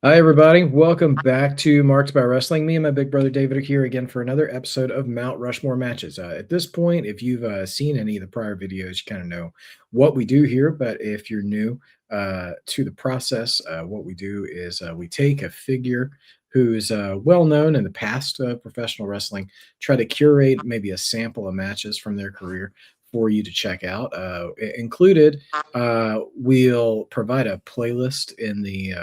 Hi, everybody. Welcome back to Marks by Wrestling. Me and my big brother David are here again for another episode of Mount Rushmore Matches. At this point, if you've seen any of the prior videos, you kind of know what we do here. But if you're new to the process, what we do is we take a figure who's well known in the past of professional wrestling, try to curate maybe a sample of matches from their career for you to check out. Included, we'll provide a playlist in the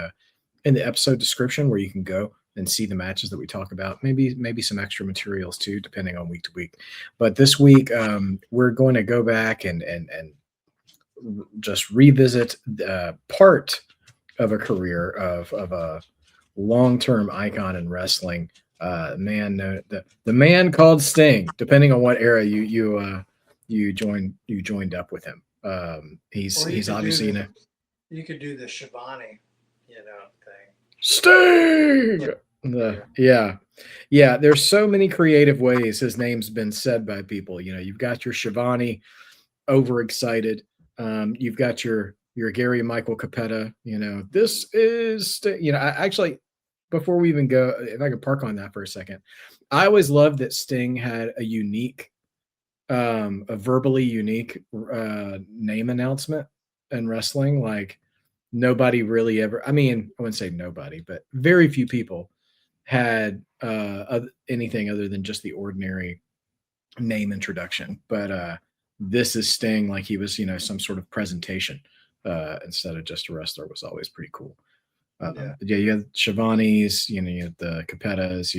episode description where you can go and see the matches that we talk about. Maybe some extra materials too, depending on week to week. But this week, we're going to go back and just revisit part of a career of a long term icon in wrestling. The man called Sting. Depending on what era you joined up with him. He's obviously in a You could do the Shivani, thing. Sting. Yeah. Yeah. There's so many creative ways his name's been said by people. You've got your Shivani overexcited. You've got your Gary Michael Capetta. This is I actually, before we even go, if I could park on that for a second, I always loved that Sting had a verbally unique name announcement in wrestling. Like nobody really ever, I mean, I wouldn't say nobody, but very few people had anything other than just the ordinary name introduction. But this is Sting, like he was, some sort of presentation instead of just a wrestler, was always pretty cool. Yeah. Yeah, you have Shivani's, you have the Capettas.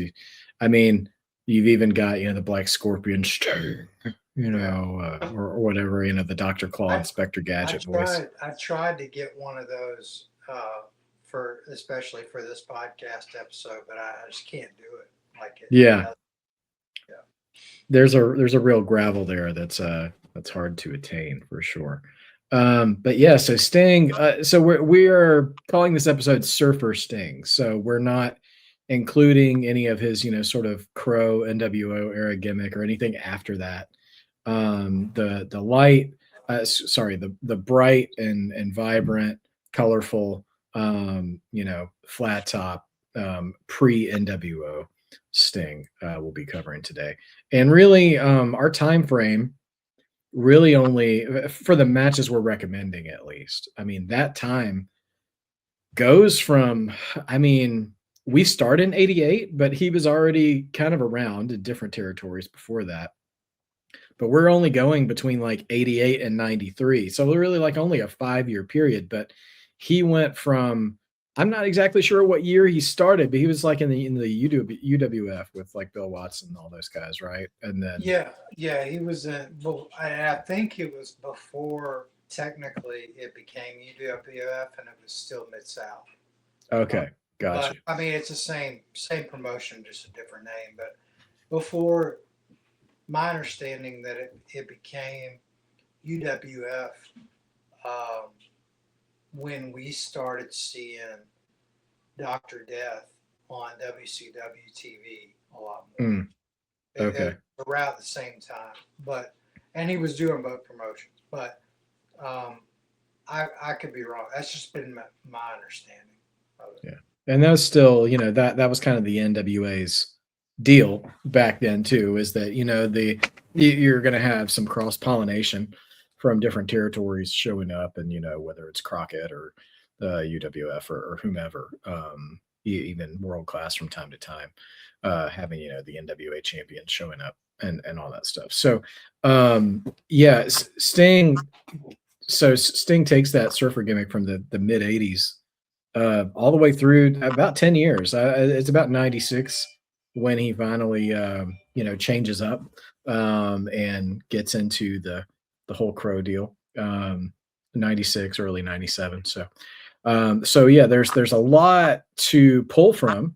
I mean, you've even got, the Black Scorpion Sting, or whatever, the Dr. Claw I Inspector I Gadget voice. tried to get one of those for especially for this podcast episode, but I just can't do it. Like it Yeah, does. Yeah. there's a real gravel there that's hard to attain for sure. But yeah, so Sting. So we're calling this episode Surfer Sting. So we're not including any of his sort of Crow NWO era gimmick or anything after that. The light, sorry, the bright and vibrant, colorful, flat top pre NWO Sting we'll be covering today. And really, our time frame really only for the matches we're recommending, at least. I mean, that time goes from, I mean, we start in 88, but he was already kind of around in different territories before that. But we're only going between like 88 and 93. So we're really like only a 5-year period. But he went from, I'm not exactly sure what year he started, but he was like in the UWF with like Bill Watson and all those guys, right? And then Yeah, he was in. Well, I think it was before technically it became UWF, and it was still Mid South. Uh, okay, but gotcha. I mean, it's the same promotion, just a different name. But before, my understanding that it became UWF um, when we started seeing Doctor Death on WCW TV a lot more. Mm, It okay. was around the same time, but and he was doing both promotions. But um, I could be wrong. That's just been my understanding of it. Yeah. And that was still, that was kind of the NWA's deal back then too, is that, you're going to have some cross pollination from different territories showing up, and, whether it's Crockett or UWF or whomever, even world class from time to time, having, the NWA champion showing up and all that stuff. So, yeah, Sting. So Sting takes that surfer gimmick from the mid 80s all the way through about 10 years. It's about 96 when he finally, changes up and gets into the whole Crow deal. 96, early 97. So yeah, there's a lot to pull from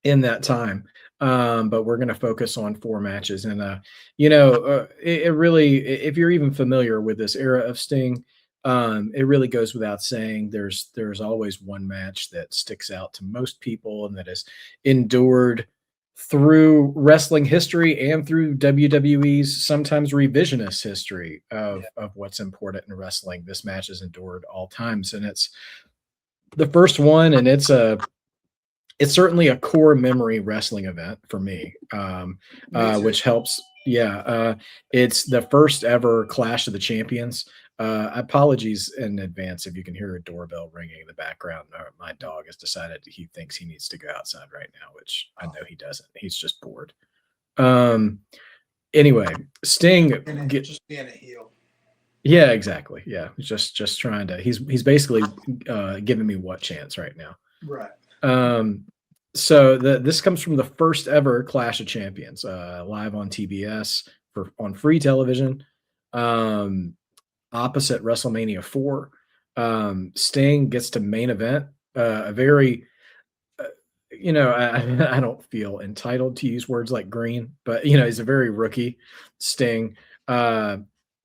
in that time. But we're going to focus on 4 matches. And, it really, if you're even familiar with this era of Sting, it really goes without saying there's always one match that sticks out to most people and that has endured through wrestling history and through WWE's sometimes revisionist history Yeah, of what's important in wrestling. This match has endured all times, and it's the first one, and it's certainly a core memory wrestling event for me, Me too. which helps. Yeah, it's the first ever Clash of the Champions. Apologies in advance if you can hear a doorbell ringing in the background. My dog has decided he thinks he needs to go outside right now, which I know he doesn't. He's just bored. Um, anyway, Sting And it get just being a heel. yeah, exactly. Yeah, just trying to. He's basically giving me what chance right now. Right. Um, so this comes from the first ever Clash of Champions, live on TBS on free television, um, opposite WrestleMania 4. Sting gets to main event, a very, uh, I don't feel entitled to use words like green, but he's a very rookie Sting, uh,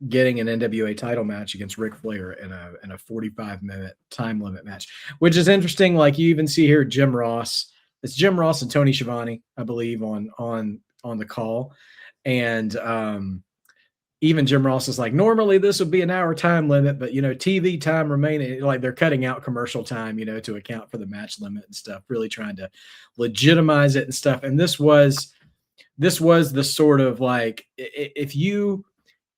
getting an NWA title match against Ric Flair in a 45-minute time limit match, which is interesting. Like you even see here Jim Ross. It's Jim Ross and Tony Schiavone, I believe, on the call. And even Jim Ross is like, normally this would be an hour time limit, but TV time remaining, like they're cutting out commercial time, to account for the match limit and stuff, really trying to legitimize it and stuff. And this was the sort of like, if you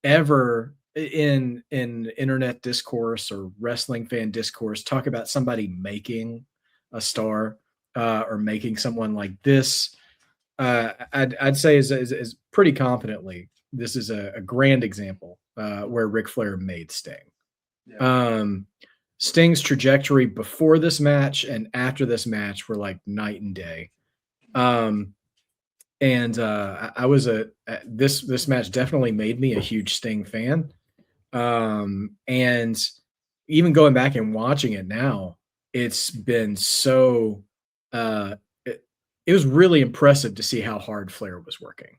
ever in internet discourse or wrestling fan discourse talk about somebody making a star, or making someone like this, I'd say is pretty confidently this is a grand example, where Ric Flair made Sting. Yeah. Sting's trajectory before this match and after this match were like night and day. And I was this match definitely made me a huge Sting fan. And even going back and watching it now, it's been so it was really impressive to see how hard Flair was working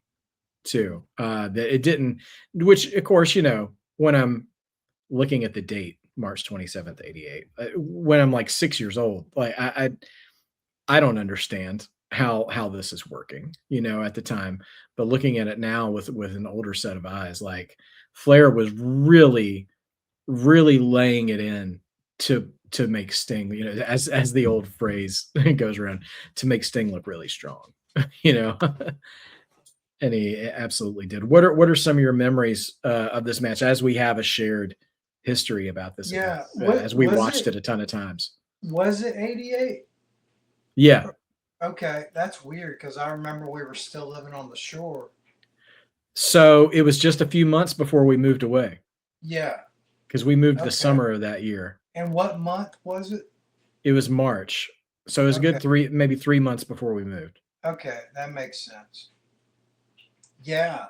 too. That it didn't, which of course, when I'm looking at the date, March 27th, 88, when I'm like 6 years old, like I don't understand how this is working, at the time. But looking at it now with an older set of eyes, like Flair was really, really laying it in to make Sting, as the old phrase goes around, to make Sting look really strong, you know. And he absolutely did. What are some of your memories of this match, as we have a shared history about this event, Yeah. What as we was watched it? it a ton of times? Was it 88? Yeah. Okay, that's weird because I remember we were still living on the shore. So it was just a few months before we moved away, Yeah. because we moved the Okay. summer of that year. And what month was it? It was March. So it was a Okay. good maybe 3 months before we moved. Okay, that makes sense. Yeah.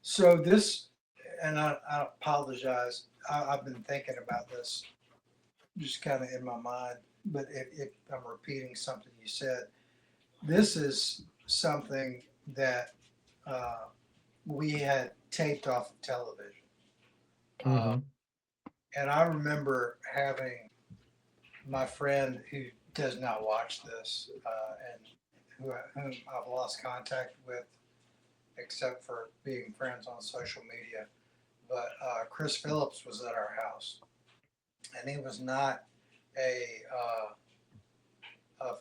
So this, and I apologize. I've been thinking about this just kind of in my mind, but if I'm repeating something you said, this is something that uh, we had taped off of television. Uh, Mhm. and I remember having my friend who does not watch this, and whom I've lost contact with except for being friends on social media. But Chris Phillips was at our house, and he was not a a,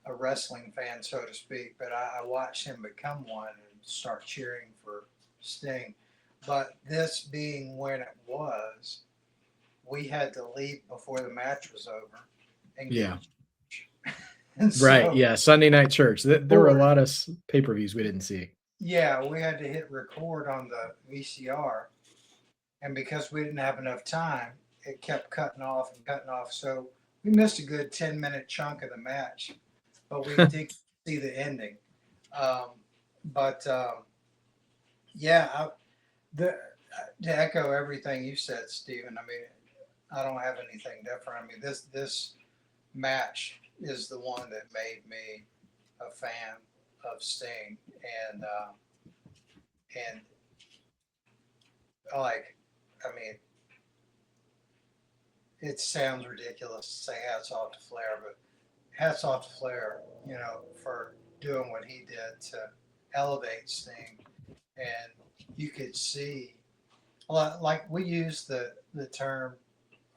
a wrestling fan, so to speak. But I watched him become one and start cheering for Sting. But this being when it was, we had to leave before the match was over and get Yeah. and Right. so Yeah. Sunday Night Church. There were a record. lot of pay-per-views we didn't see. Yeah, we had to hit record on the VCR, and because we didn't have enough time, it kept cutting off and cutting off. So we missed a good 10-minute chunk of the match, but we did see the ending. Um, but yeah, the, to echo everything you said, Stephen. I mean, I don't have anything different. I mean, this match is the one that made me a fan of Sting, and like, I mean, it sounds ridiculous to say hats off to Flair, but hats off to Flair, for doing what he did to elevate Sting. And you could see, like we use the term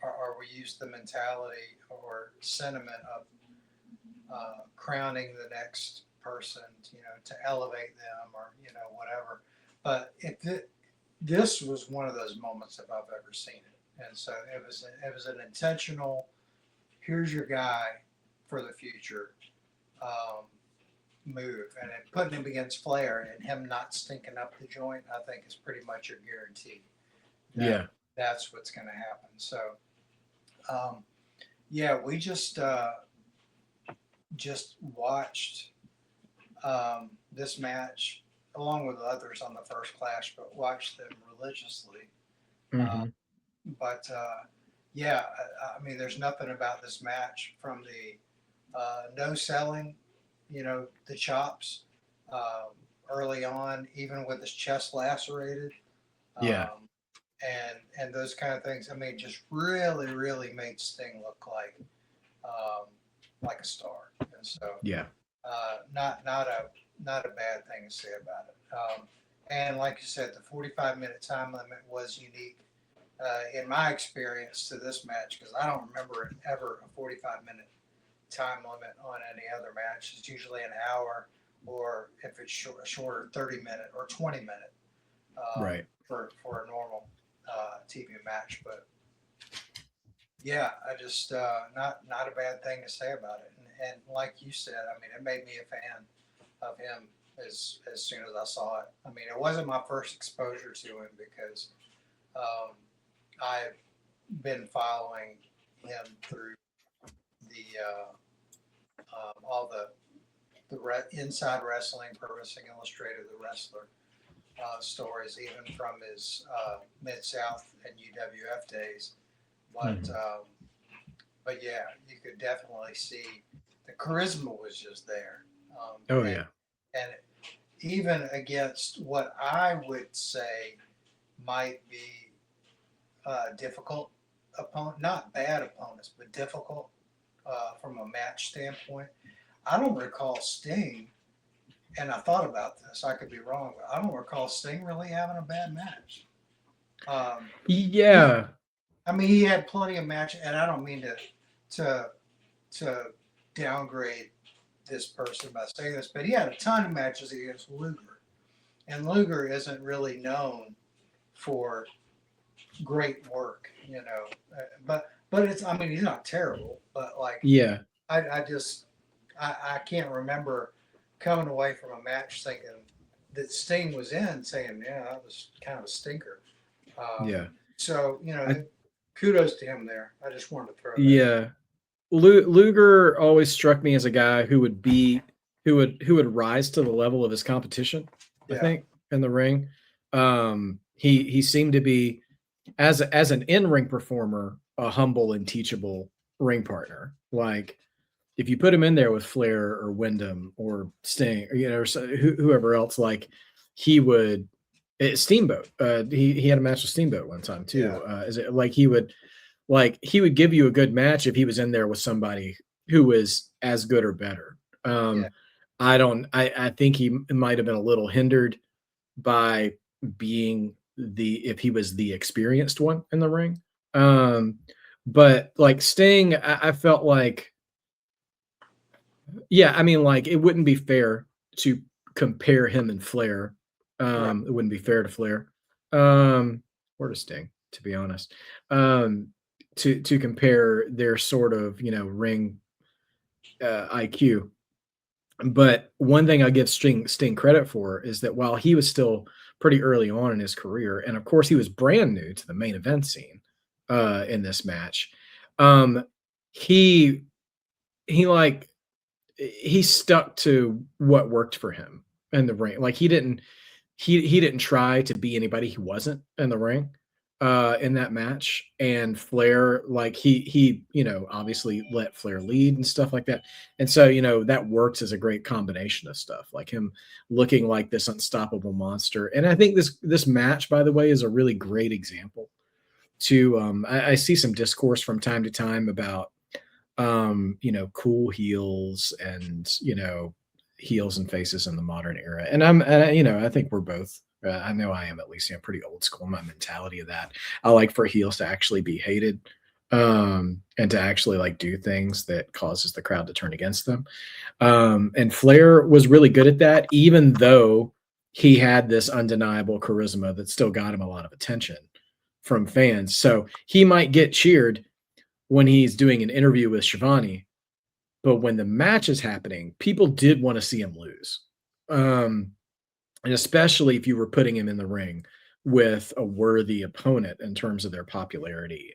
or we use the mentality or sentiment of crowning the next person, to elevate them or whatever. But this was one of those moments if I've ever seen it, and so it was an intentional. Here's your guy for the future. Um, Move, and then putting him against Flair and him not stinking up the joint, I think is pretty much a guarantee. Yeah. That's what's going to happen. So, yeah, we just watched this match along with others on the first clash, but watched them religiously. Mhm. But yeah, I mean, there's nothing about this match from the no selling, the chops early on, even with his chest lacerated, Yeah. and those kind of things. I mean, just really, really made Sting look like a star, and so Yeah. not a bad thing to say about it. And like you said, the 45-minute time limit was unique in my experience to this match because I don't remember it ever a 45-minute time limit on any other match. It's usually an hour, or if it's shorter, 30-minute or 20-minute Right. for a normal TV match. But yeah, I just not a bad thing to say about it. And like you said, I mean, it made me a fan of him as soon as I saw it. I mean, it wasn't my first exposure to him because I've been following him through the all the Inside Wrestling, Pro Wrestling Illustrated, the wrestler stories, even from his Mid South and UWF days. But but yeah, you could definitely see the charisma was just there. Oh yeah. And even against what I would say might be difficult opponent, not bad opponents, but difficult from a match standpoint. I don't recall Sting, and I thought about this. I could be wrong, but I don't recall Sting really having a bad match. Yeah. I mean, he had plenty of matches, and I don't mean to downgrade this person by saying this, but he had a ton of matches against Luger, and Luger isn't really known for great work, but it's, I mean, he's not terrible, but like Yeah. I can't remember coming away from a match thinking that Sting was in saying, yeah, that was kind of a stinker. Yeah. So I, kudos to him there. I just wanted to throw that. yeah. Luger always struck me as a guy who would rise to the level of his competition. I Yeah, think in the ring, he seemed to be as an in-ring performer a humble and teachable ring partner. Like if you put him in there with Flair or Wyndham or Sting, or, or whoever else, like he would. Steamboat. He had a match with Steamboat one time too. yeah, Is it like he would give you a good match if he was in there with somebody who was as good or better. yeah, I think he might have been a little hindered by being if he was the experienced one in the ring. But like Sting, I felt like, yeah, I mean, like it wouldn't be fair to compare him and Flair. right, It wouldn't be fair to Flair. Or to Sting, to be honest. To compare their sort of ring IQ. But one thing I give Sting credit for is that while he was still pretty early on in his career, and of course he was brand new to the main event scene in this match, um, he like he stuck to what worked for him in the ring. Like he didn't try to be anybody he wasn't in the ring in that match. And Flair, like he obviously let Flair lead and stuff like that. And so that works as a great combination of stuff, like him looking like this unstoppable monster. And I think this match, by the way, is a really great example to I see some discourse from time to time about cool heels and heels and faces in the modern era. And I think we're both. I know I am, at least. Pretty old school in my mentality of that. I like for heels to actually be hated and to actually like do things that causes the crowd to turn against them. And Flair was really good at that, even though he had this undeniable charisma that still got him a lot of attention from fans. So he might get cheered when he's doing an interview with Shivani, but when the match is happening, people did want to see him lose. And especially if you were putting him in the ring with a worthy opponent in terms of their popularity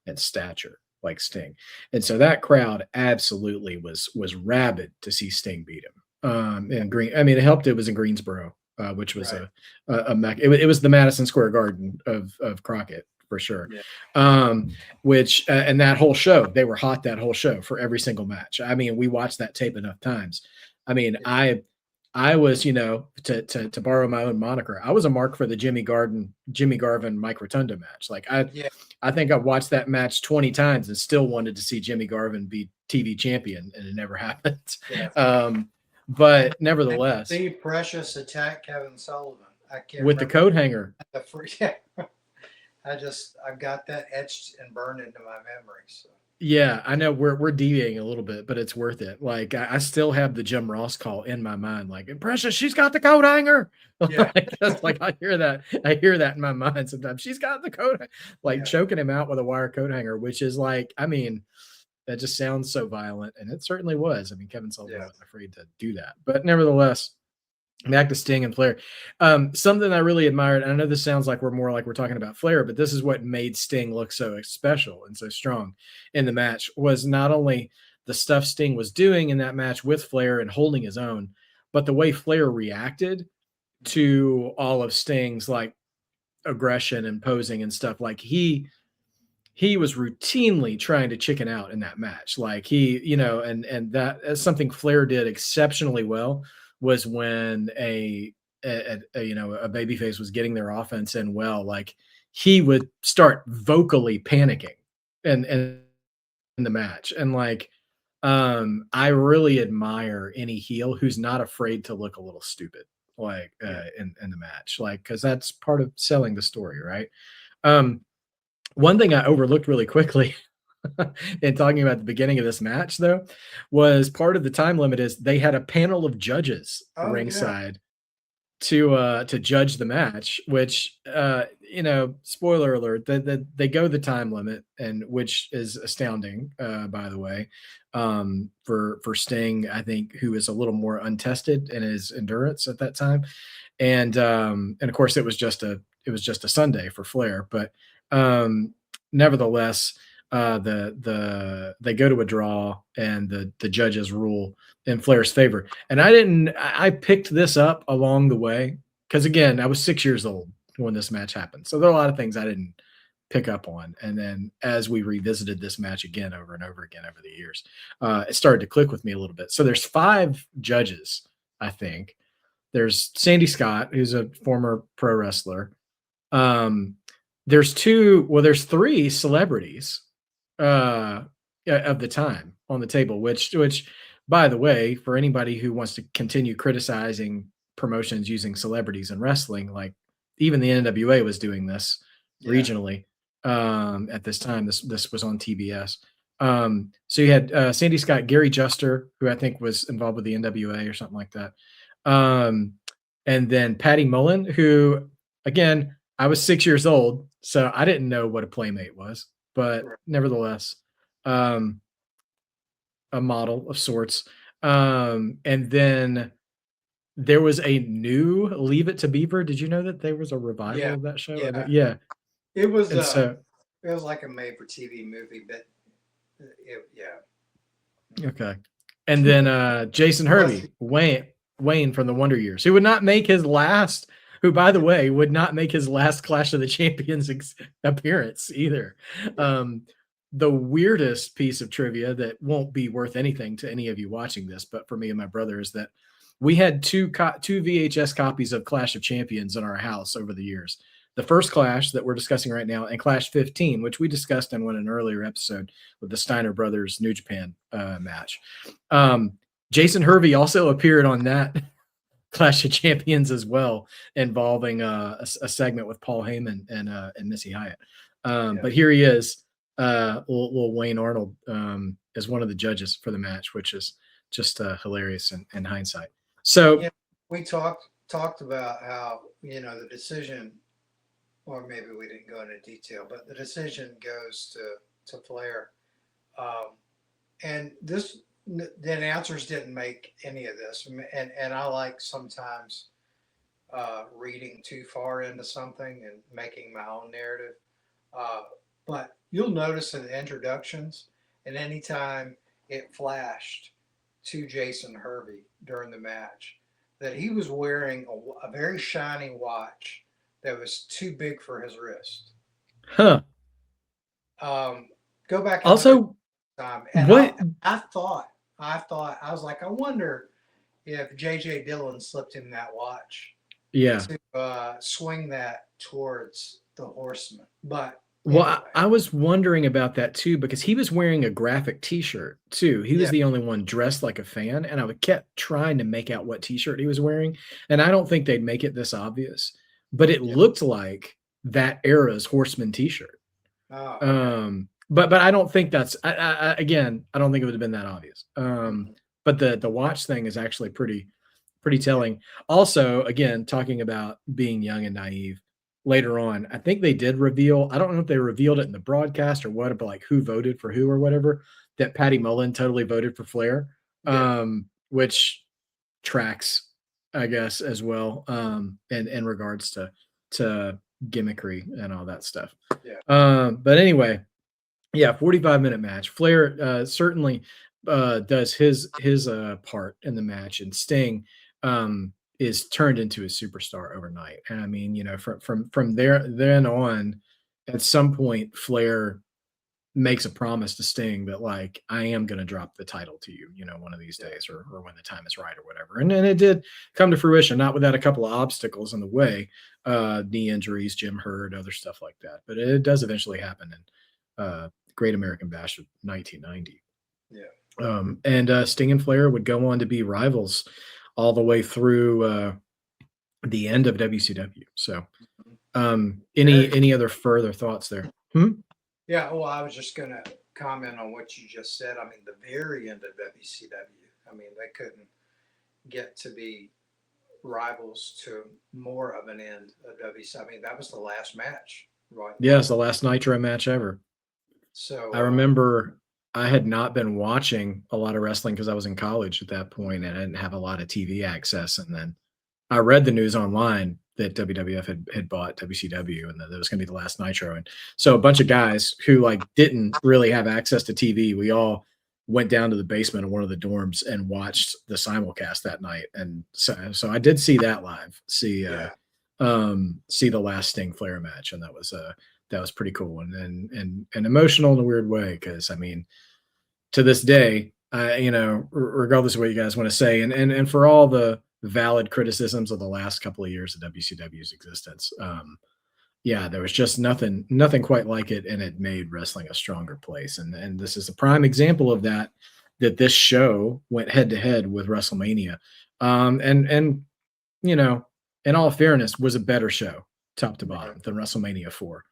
and stature, like Sting. And so that crowd absolutely was rabid to see Sting beat him. And Green, I mean, it helped. It was in Greensboro, which was Right. it was the Madison Square Garden of Crockett for sure. Yeah. Which and that whole show, they were hot that whole show for every single match. I mean, we watched that tape enough times. I mean, I was, you know, to borrow my own moniker, I was a mark for the Jimmy Garvin Mike Rotunda match. Like Yeah. I think I've watched that match 20 times and still wanted to see Jimmy Garvin be TV champion, and it never happened. Yeah. But nevertheless, See Precious attack Kevin Sullivan. I can't with the remember coat hanger. the first. Yeah. I've got that etched and burned into my memory. So. Yeah, I know we're deviating a little bit, but it's worth it. Like I still have the Jim Ross call in my mind, like Precious, she's got the coat hanger. Yeah. Like, that's like I hear that in my mind sometimes. She's got the coat, like Yeah. choking him out with a wire coat hanger, which is like, I mean, that just sounds so violent, and it certainly was. I mean, Kevin Sullivan wasn't afraid to do that, but nevertheless, back to Sting and Flair. Something I really admired, and I know this sounds like we're talking about Flair, but this is what made Sting look so special and so strong in the match, was not only the stuff Sting was doing in that match with Flair and holding his own, but the way Flair reacted to all of Sting's like aggression and posing and stuff. Like he was routinely trying to chicken out in that match. Like he, you know, and that is something Flair did exceptionally well, was when a you know, a babyface was getting their offense in well, like he would start vocally panicking and in the match. And like I really admire any heel who's not afraid to look a little stupid, like in the match, like because that's part of selling the story, right? Um One thing I overlooked really quickly in talking about the beginning of this match, though, was part of the time limit is they had a panel of judges Oh yeah. ringside to judge the match, which you know, spoiler alert, that they go the time limit, and which is astounding, by the way, for Sting, I think, who is a little more untested in his endurance at that time. And of course it was just a Sunday for Flair, but nevertheless, they go to a draw, and the judges rule in Flair's favor. And I picked this up along the way because again, I was 6 years old when this match happened. So there are a lot of things I didn't pick up on. And then as we revisited this match again over and over again over the years, it started to click with me a little bit. So there's 5 judges, I think. There's Sandy Scott, who's a former pro wrestler. There's 3 celebrities of the time on the table, which by the way, for anybody who wants to continue criticizing promotions using celebrities in wrestling, like even the NWA was doing this regionally at this time. This was on TBS. So you had Sandy Scott, Gary Juster, who I think was involved with the NWA or something like that. And then Patty Mullen, who again, I was 6 years old, so I didn't know what a playmate was, but nevertheless, a model of sorts. And then there was a new Leave It to Beaver. Did you know that there was a revival of that show? Yeah. Yeah. It was And so, it was like a made for TV movie, but okay. And then Jason Hervey, Wayne from the Wonder Years, who would not make his last, who, by the way, would not make his last Clash of the Champions appearance either. The weirdest piece of trivia that won't be worth anything to any of you watching this, but for me and my brother, is that we had two VHS copies of Clash of Champions in our house over the years. The first Clash that we're discussing right now, and Clash 15, which we discussed in an earlier episode with the Steiner Brothers New Japan match. Jason Hervey also appeared on that Clash of Champions as well, involving a segment with Paul Heyman and Missy Hyatt. But here he is little Wayne Arnold as one of the judges for the match, which is just hilarious in hindsight. So Yeah, we talked about how the decision, or maybe we didn't go into detail, but the decision goes to Flair, um, and the announcers didn't make any of this, and I like sometimes reading too far into something and making my own narrative. Uh, but you'll notice in the introductions, and anytime it flashed to Jason Hervey during the match, that he was wearing a very shiny watch that was too big for his wrist. huh. Um, Go back and look at Also, the time, and what I was like, I wonder if JJ Dillon slipped him that watch yeah. to swing that towards the Horseman. But Well, anyway, I was wondering about that too because he was wearing a graphic T-shirt too. He was yeah, the only one dressed like a fan, and I kept trying to make out what T-shirt he was wearing. And I don't think they'd make it this obvious, but it yeah. looked like that era's Horseman T-shirt. Oh, okay. But I don't think that's again. I don't think it would have been that obvious. Mhm. But the watch thing is actually pretty telling. Also, again, talking about being young and naive. Later on, I think they did reveal. I don't know if they revealed it in the broadcast or what, but like who voted for who or whatever. That Patty Mullen totally voted for Flair, Yeah, which tracks, I guess, as well. In regards to gimmickry and all that stuff. yeah, But anyway, yeah, 45-minute match. Flair certainly does his part in the match, and Sting is turned into a superstar overnight. And I mean, from there then on, at some point, Flair makes a promise to Sting that like I am going to drop the title to you, one of these yeah, days, or when the time is right, or whatever. And then it did come to fruition, not without a couple of obstacles in the way, knee injuries, Jim Hurd, other stuff like that. But it does eventually happen in Great American Bash of 1990. yeah. And Sting and Flair would go on to be rivals all the way through the end of WCW. So, Mhm. any Very, any other further thoughts there? Hmm? yeah. Well, I was just gonna comment on what you just said. I mean, the very end of WCW. I mean, they couldn't get to be rivals to more of an end of WCW. I mean, that was the last match, right? Yeah, it's the last Nitro match ever. I So, remember I had not been watching a lot of wrestling because I was in college at that point, and I didn't have a lot of TV access. And then I read the news online that WWF had bought WCW and that it was going to be the last Nitro. And so a bunch of guys who like didn't really have access to TV, we all went down to the basement of one of the dorms and watched the simulcast that night. And so I did see that live, yeah, see the last Sting Flair match, and that was pretty cool and emotional in a weird way because I mean to this day, regardless of what you guys want to say, and for all the valid criticisms of the last couple of years of WCW's existence, yeah, there was just nothing quite like it, and it made wrestling a stronger place. And this is a prime example of that. That this show went head to head with WrestleMania, and you know, in all fairness, was a better show top to right. bottom than WrestleMania 4.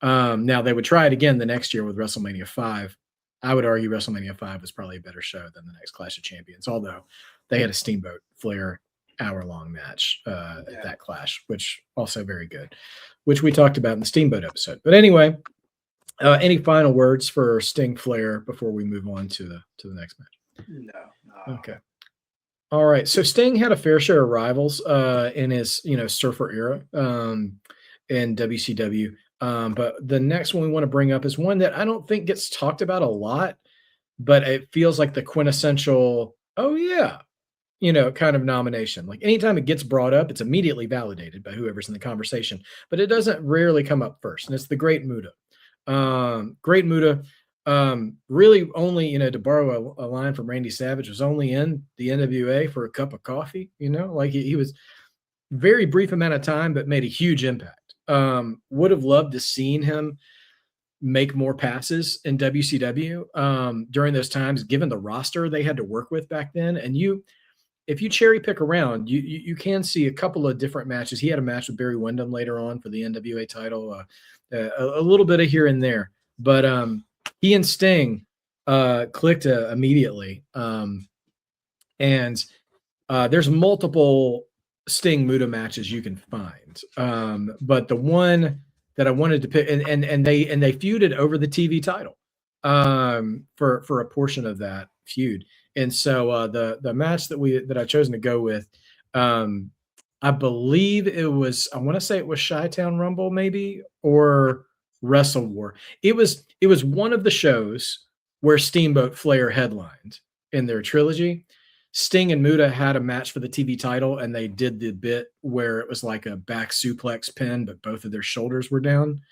Now they would try it again the next year with WrestleMania 5. I would argue WrestleMania 5 was probably a better show than the next Clash of Champions, although they had a Steamboat Flair hour-long match at Yeah. that Clash, which also very good, which we talked about in the Steamboat episode. But anyway, any final words for Sting Flair before we move on to the next match? No, no, I don't Okay. have. All right. So Sting had a fair share of rivals in his, surfer era in WCW. But the next one we want to bring up is one that I don't think gets talked about a lot, but it feels like the quintessential, oh yeah, kind of nomination. Like anytime it gets brought up, it's immediately validated by whoever's in the conversation, but it doesn't rarely come up first. And it's the Great Muta. Great Muta, really only, to borrow a line from Randy Savage, was only in the NWA for a cup of coffee, like he was very brief amount of time, but made a huge impact. Would have loved to seen him make more passes in WCW during those times, given the roster they had to work with back then. And if you cherry pick around, you can see a couple of different matches. He had a match with Barry Windham later on for the NWA title, a little bit of here and there. But he and Sting clicked immediately. And there's multiple Sting Muta matches you can find. But the one that I wanted to pick, and they feuded over the TV title for a portion of that feud. And so the match that I chosen to go with, I believe it was, I want to say it was Chi-Town Rumble maybe, or Wrestle War. It was one of the shows where Steamboat Flair headlined in their trilogy. Sting and Muta had a match for the TV title, and they did the bit where it was like a back suplex pin, but both of their shoulders were down.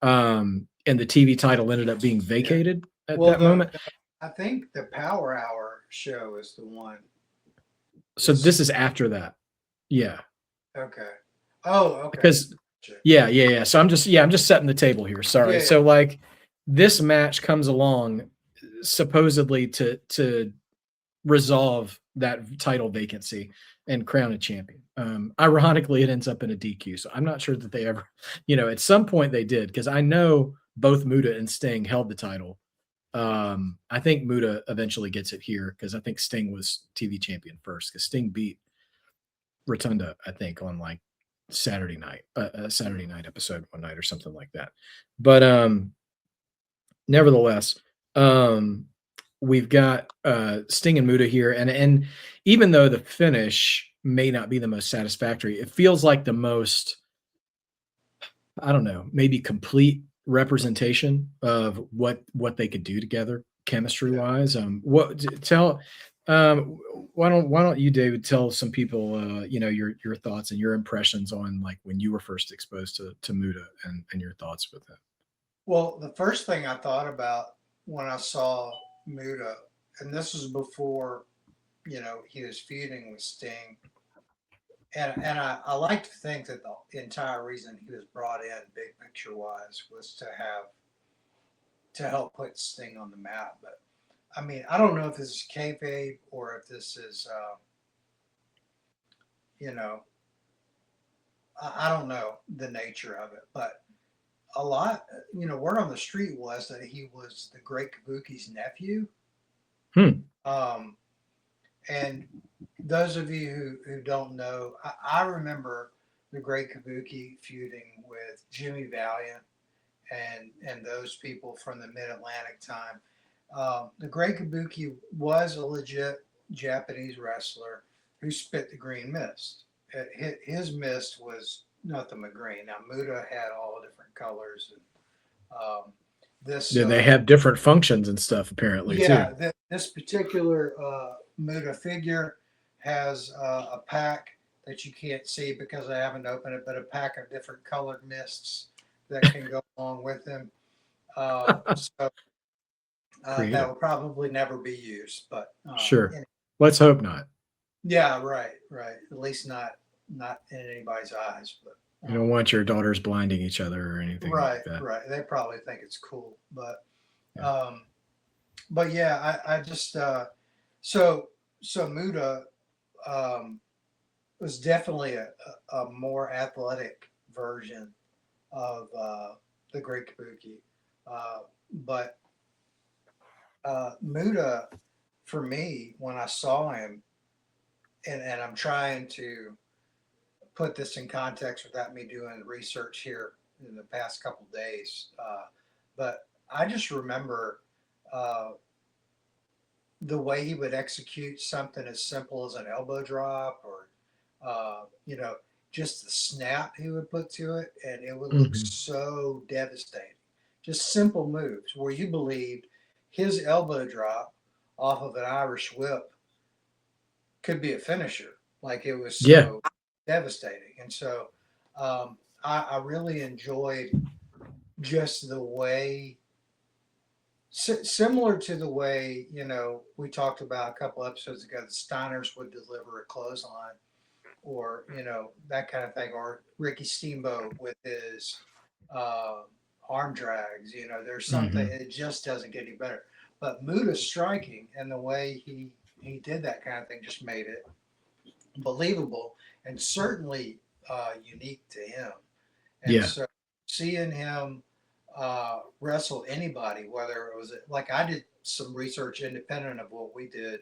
And the TV title ended up being vacated at that moment. I think the Power Hour show is the one. So this is after that. Yeah. Okay. Oh, okay. Because yeah. So I'm just setting the table here. Sorry. Yeah. So like this match comes along supposedly to resolve that title vacancy and crown a champion. Ironically, it ends up in a DQ. So I'm not sure that they ever, at some point they did, because I know both Muta and Sting held the title. I think Muta eventually gets it here because I think Sting was TV champion first, because Sting beat Rotunda, I think, on like Saturday night, a Saturday night episode one night or something like that. But nevertheless, we've got Sting and Muta here, and even though the finish may not be the most satisfactory, it feels like the most, I don't know, maybe complete representation of what they could do together chemistry wise. Why don't you, David, tell some people your thoughts and your impressions on like when you were first exposed to Muta and your thoughts with that. Well, the first thing I thought about when I saw Muta, and this was before he was feuding with Sting, and I like to think that the entire reason he was brought in, big picture wise, was to help put Sting on the map. But I mean, I don't know if this is kayfabe or if this is I don't know the nature of it, but a lot, word on the street was that he was the Great Kabuki's nephew. And those of you who don't know, I remember the Great Kabuki feuding with Jimmy Valiant and those people from the Mid-Atlantic time. The Great Kabuki was a legit Japanese wrestler who spit the green mist. His mist was nothing but green. Now Muta had all different colors, and they have different functions and stuff apparently too. This particular Muta figure has a pack that you can't see because I haven't opened it, but a pack of different colored mists that can go along with him. So that will probably never be used, but sure. Let's hope not. Yeah, right. At least not in anybody's eyes, but you don't want your daughters blinding each other or anything like that. Right. They probably think it's cool, but yeah, I just so Muta was definitely a more athletic version of the Great Kabuki, but Muta, for me, when I saw him, and I'm trying to put this in context without me doing research here in the past couple of days, but I just remember the way he would execute something as simple as an elbow drop, or just the snap he would put to it, and it would look so devastating. Just simple moves where you believed his elbow drop off of an Irish whip could be a finisher. Like, it was so devastating. And so I really enjoyed just the way, similar to the way, we talked about a couple episodes ago, the Steiners would deliver a clothesline, or, that kind of thing, or Ricky Steamboat with his arm drags. There's something, it just doesn't get any better. But Muta's striking and the way he did that kind of thing just made it believable, and certainly unique to him. And so seeing him wrestle anybody, whether it was like I did some research independent of what we did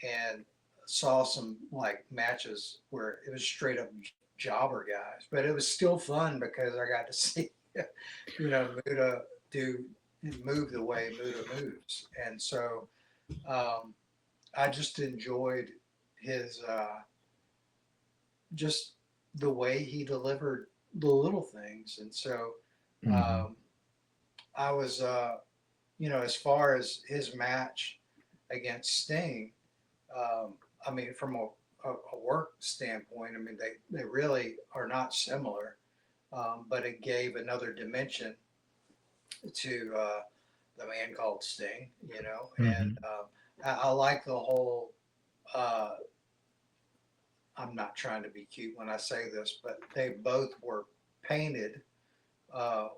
and saw some like matches where it was straight up jobber guys, but it was still fun because I got to see, Muta do move the way Muta moves. And so I just enjoyed his, just the way he delivered the little things. And so Mhm. um, I was, as far as his match against Sting, I mean, from a work standpoint, I mean, they really are not similar, but it gave another dimension to the man called Sting, and Mhm. I like the whole. Uh, I'm not trying to be cute when I say this, but they both were painted, uh,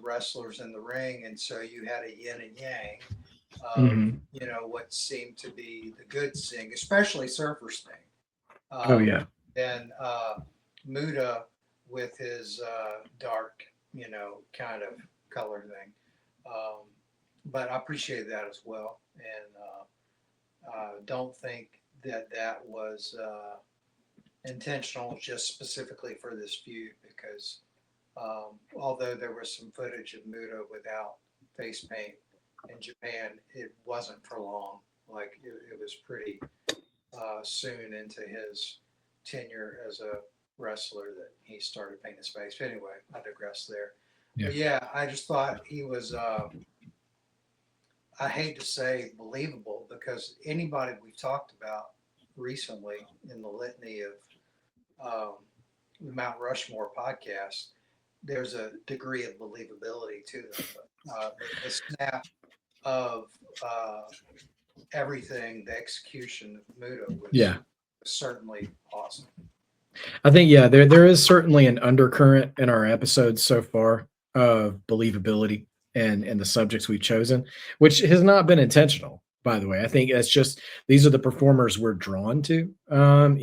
wrestlers in the ring, and so you had a yin and yang of Mhm. what seemed to be the good Sting, especially Surfer Sting. Oh Um, yeah. then Muta with his dark, kind of color thing. Um, but I appreciate that as well, and don't think that that was intentional, just specifically for this feud, because although there was some footage of Muta without face paint in Japan, it wasn't for long. Like it was pretty soon into his tenure as a wrestler that he started painting his face. But anyway, I digress there. Yeah. But yeah, I just thought he was, I hate to say believable, because anybody we've talked about recently in the litany of the Mount Rushmore podcast, there's a degree of believability to them. But the snap of uh, everything, the execution of Muda was Yeah. certainly awesome. I think yeah, there is certainly an undercurrent in our episodes so far of believability and the subjects we've chosen, which has not been intentional, by the way. I think it's just these are the performers we're drawn to, And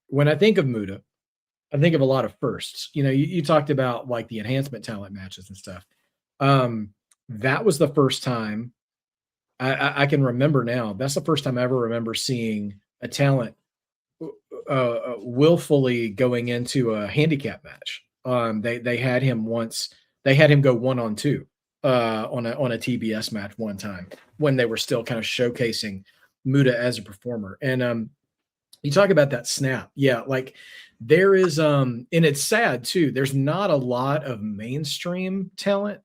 when I think of Muda, I think of a lot of firsts. You talked about like the enhancement talent matches and stuff. That was the first time I can remember now. That's the first time I ever remember seeing a talent willfully going into a handicap match. They had him once. They had him go 1-on-2 on a TBS match one time when they were still kind of showcasing Muta as a performer. And you talk about that snap, yeah. Like there is, and it's sad too. There's not a lot of mainstream talent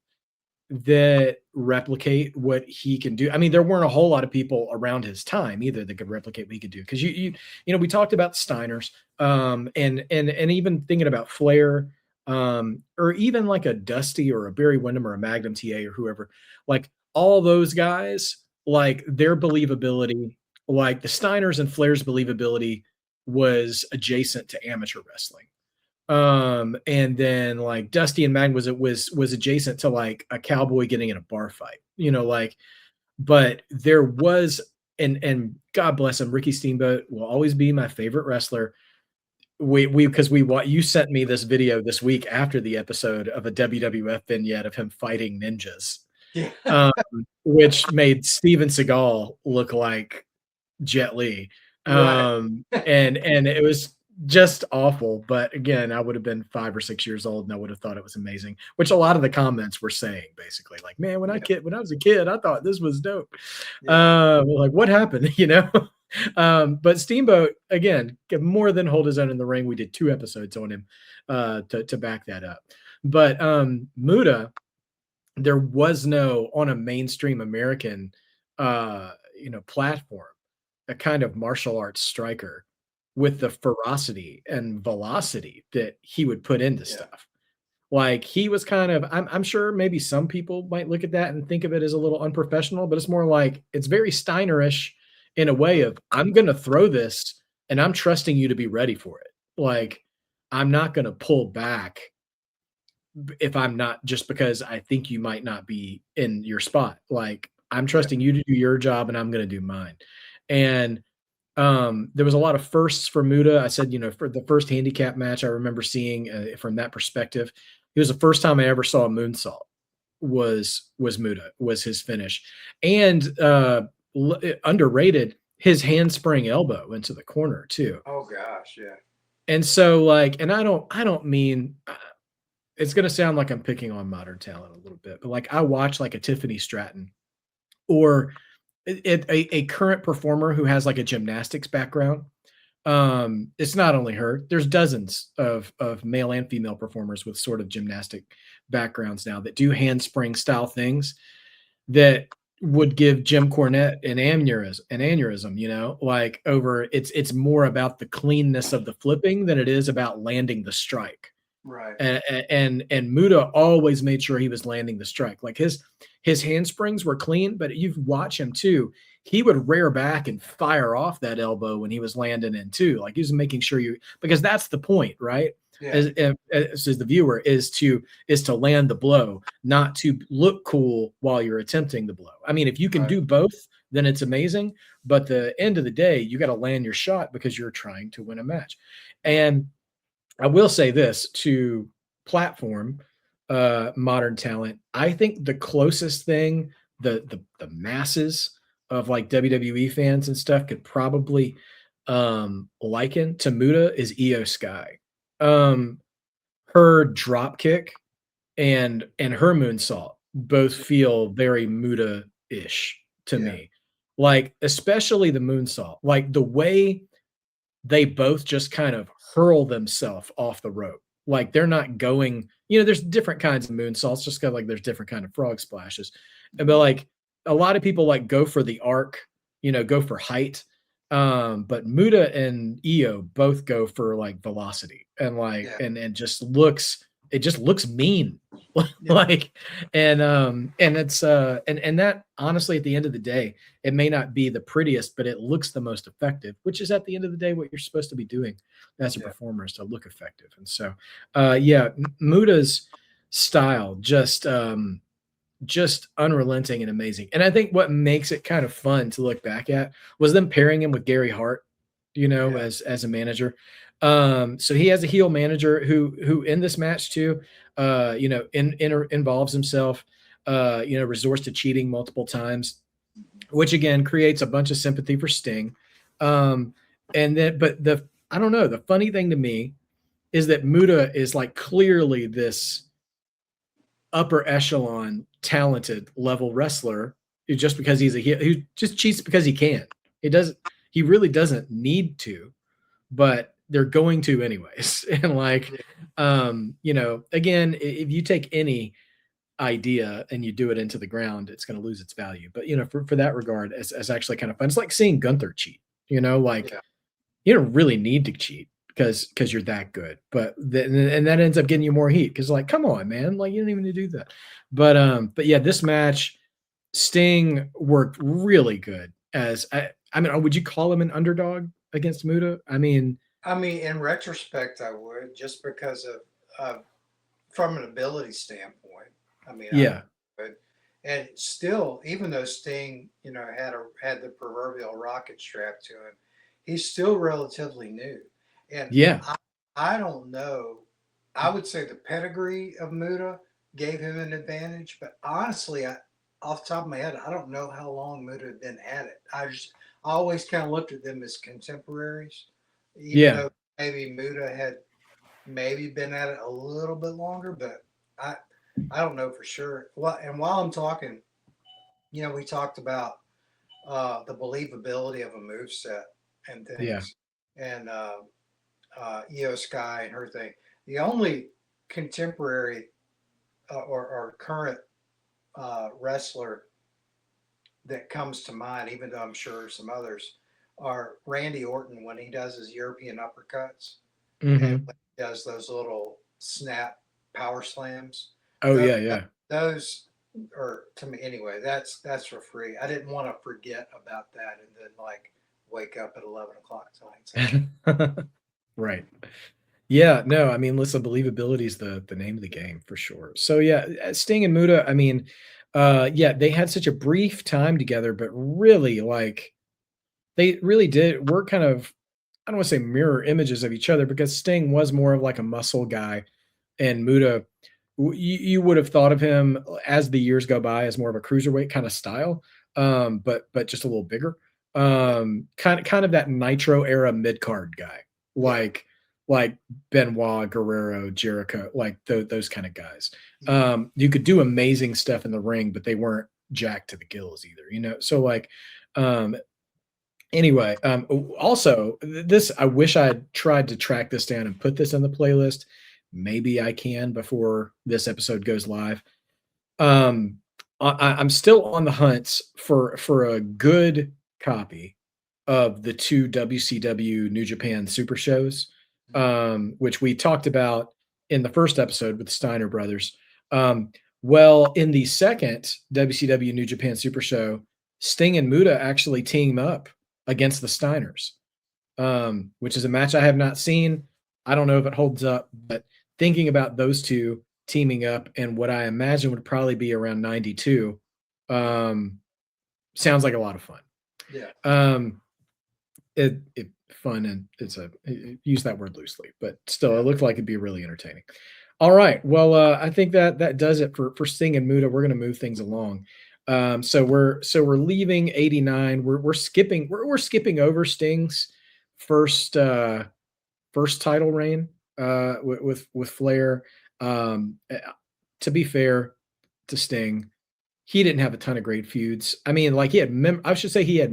that replicate what he can do. I mean, there weren't a whole lot of people around his time either that could replicate what he could do. Because we talked about Steiners, and even thinking about Flair, or even like a Dusty or a Barry Windham or a Magnum TA or whoever, like all those guys, like their believability, like the Steiners and Flair's believability was adjacent to amateur wrestling. And then like Dusty and Mag was adjacent to like a cowboy getting in a bar fight, like, but there was, and God bless him, Ricky Steamboat will always be my favorite wrestler. Because you sent me this video this week after the episode of a WWF vignette of him fighting ninjas, Yeah. um, which made Steven Seagal look like Jet Li. Right. And it was just awful. But again, I would have been 5 or 6 years old and I would have thought it was amazing, which a lot of the comments were saying basically like, man, when Yeah. I was a kid, I thought this was dope. Yeah. Like what happened, but Steamboat again could more than hold his own in the ring. We did 2 episodes on him to back that up. But Muta, there was no on a mainstream American platform, a kind of martial arts striker with the ferocity and velocity that he would put into Yeah. stuff. Like he was kind of, I'm sure maybe some people might look at that and think of it as a little unprofessional, but it's more like it's very Steinerish in a way of I'm going to throw this and I'm trusting you to be ready for it. Like I'm not going to pull back if I'm not, just because I think you might not be in your spot. Like I'm Yeah. trusting you to do your job and I'm going to do mine. And there was a lot of firsts for Muta. I said, for the first handicap match, I remember seeing from that perspective. It was the first time I ever saw a moonsault was Muta, was his finish. And underrated, his handspring elbow into the corner too. Oh gosh, yeah. And so like, and I don't mean it's gonna sound like I'm picking on modern talent a little bit, but like I watch like a Tiffany Stratton or a current performer who has like a gymnastics background. It's not only her. There's dozens of male and female performers with sort of gymnastic backgrounds now that do handspring style things that would give Jim Cornette an aneurysm, like over it's more about the cleanness of the flipping than it is about landing the strike. Right. And Muta always made sure he was landing the strike. Like his handsprings were clean, but you watch him too. He would rear back and fire off that elbow when he was landing in too. Like he was making sure because that's the point, right? Yeah. As the viewer is to land the blow, not to look cool while you're attempting the blow. I mean, if you can Right. do both, then it's amazing. But the end of the day, you got to land your shot because you're trying to win a match. And I will say this to platform modern talent. I think the closest thing the masses of like WWE fans and stuff could probably liken to Muta is Io Sky. Um, Her drop kick and her moonsault both feel very Muta-ish to Yeah. me. Like especially the moonsault, like the way they both just kind of hurl themselves off the rope. Like they're not going, there's different kinds of moonsaults, just kind of like there's different kind of frog splashes. But like a lot of people like go for the arc, go for height. But Muta and Io both go for like velocity and like Yeah. and it just looks mean. Yeah. Like and it's and that honestly at the end of the day it may not be the prettiest but it looks the most effective, which is at the end of the day what you're supposed to be doing as a Yeah. performer is to look effective. And so Muta's style just unrelenting and amazing. And I think what makes it kind of fun to look back at was them pairing him with Gary Hart, Yeah. as a manager. So he has a heel manager who in this match too, involves himself, resorts to cheating multiple times, which again creates a bunch of sympathy for Sting. And then, but I don't know, the funny thing to me is that Muta is like clearly this upper echelon talented level wrestler just because he's a heel, who just cheats because he can. He really doesn't need to, but they're going to anyways. And like, again, if you take any idea and you do it into the ground, it's going to lose its value. But for that regard, it's actually kind of fun. It's like seeing Gunther cheat, like Yeah. you don't really need to cheat because you're that good. But and that ends up getting you more heat because like, come on, man, like you don't even need to do that. But yeah, this match, Sting worked really good as I mean, would you call him an underdog against Muta? I mean, in retrospect, I would, just because of from an ability standpoint. I mean, yeah, would. And still, even though Sting, had the proverbial rocket strapped to him, he's still relatively new. And yeah, I don't know. I would say the pedigree of Muta gave him an advantage, but honestly, off the top of my head, I don't know how long Muta had been at it. I always kind of looked at them as contemporaries, even yeah, though maybe Muta had maybe been at it a little bit longer, but I I don't know for sure. Well, and while I'm talking, we talked about the believability of a move set and yeah. things, and Io Sky and her thing. The only contemporary or current wrestler that comes to mind, even though I'm sure some others, are Randy Orton when he does his European uppercuts and Hmm. when he does those little snap power slams. Oh Those, yeah, yeah. those are, to me anyway. That's for free. I didn't want to forget about that and then like wake up at 11 o'clock tonight. Right. Yeah, no, I mean, listen, believability is the name of the game for sure. So yeah, Sting and Muta, I mean, yeah, they had such a brief time together, but really like they really did work kind of, I don't want to say mirror images of each other because Sting was more of like a muscle guy and Muta you would have thought of him as the years go by as more of a cruiserweight kind of style, but just a little bigger. Kind of that Nitro era mid card guy, like like Benoit, Guerrero, Jericho, like those kind of guys. You could do amazing stuff in the ring, but they weren't jacked to the gills either, you know. So like, um, anyway, also this I wish I would tried to track this down and put this in the playlist. Maybe I can before this episode goes live. I'm still on the hunt for a good copy of the two WCW New Japan Super shows, which we talked about in the first episode with the Steiner brothers. Well, in the second WCW New Japan Super Show, Sting and Muta actually team up against the Steiners, which is a match I have not seen. I don't know if it holds up, but thinking about those two teaming up and what I imagine would probably be around 92, sounds like a lot of fun. Yeah. It fun, and use that word loosely, but still, it looked like it'd be really entertaining. All right. Well, I think that does it for Sting and Muta. We're going to move things along. So we're leaving 89. We're skipping over Sting's first title reign with Flair. To be fair to Sting, he didn't have a ton of great feuds. I mean, like he had he had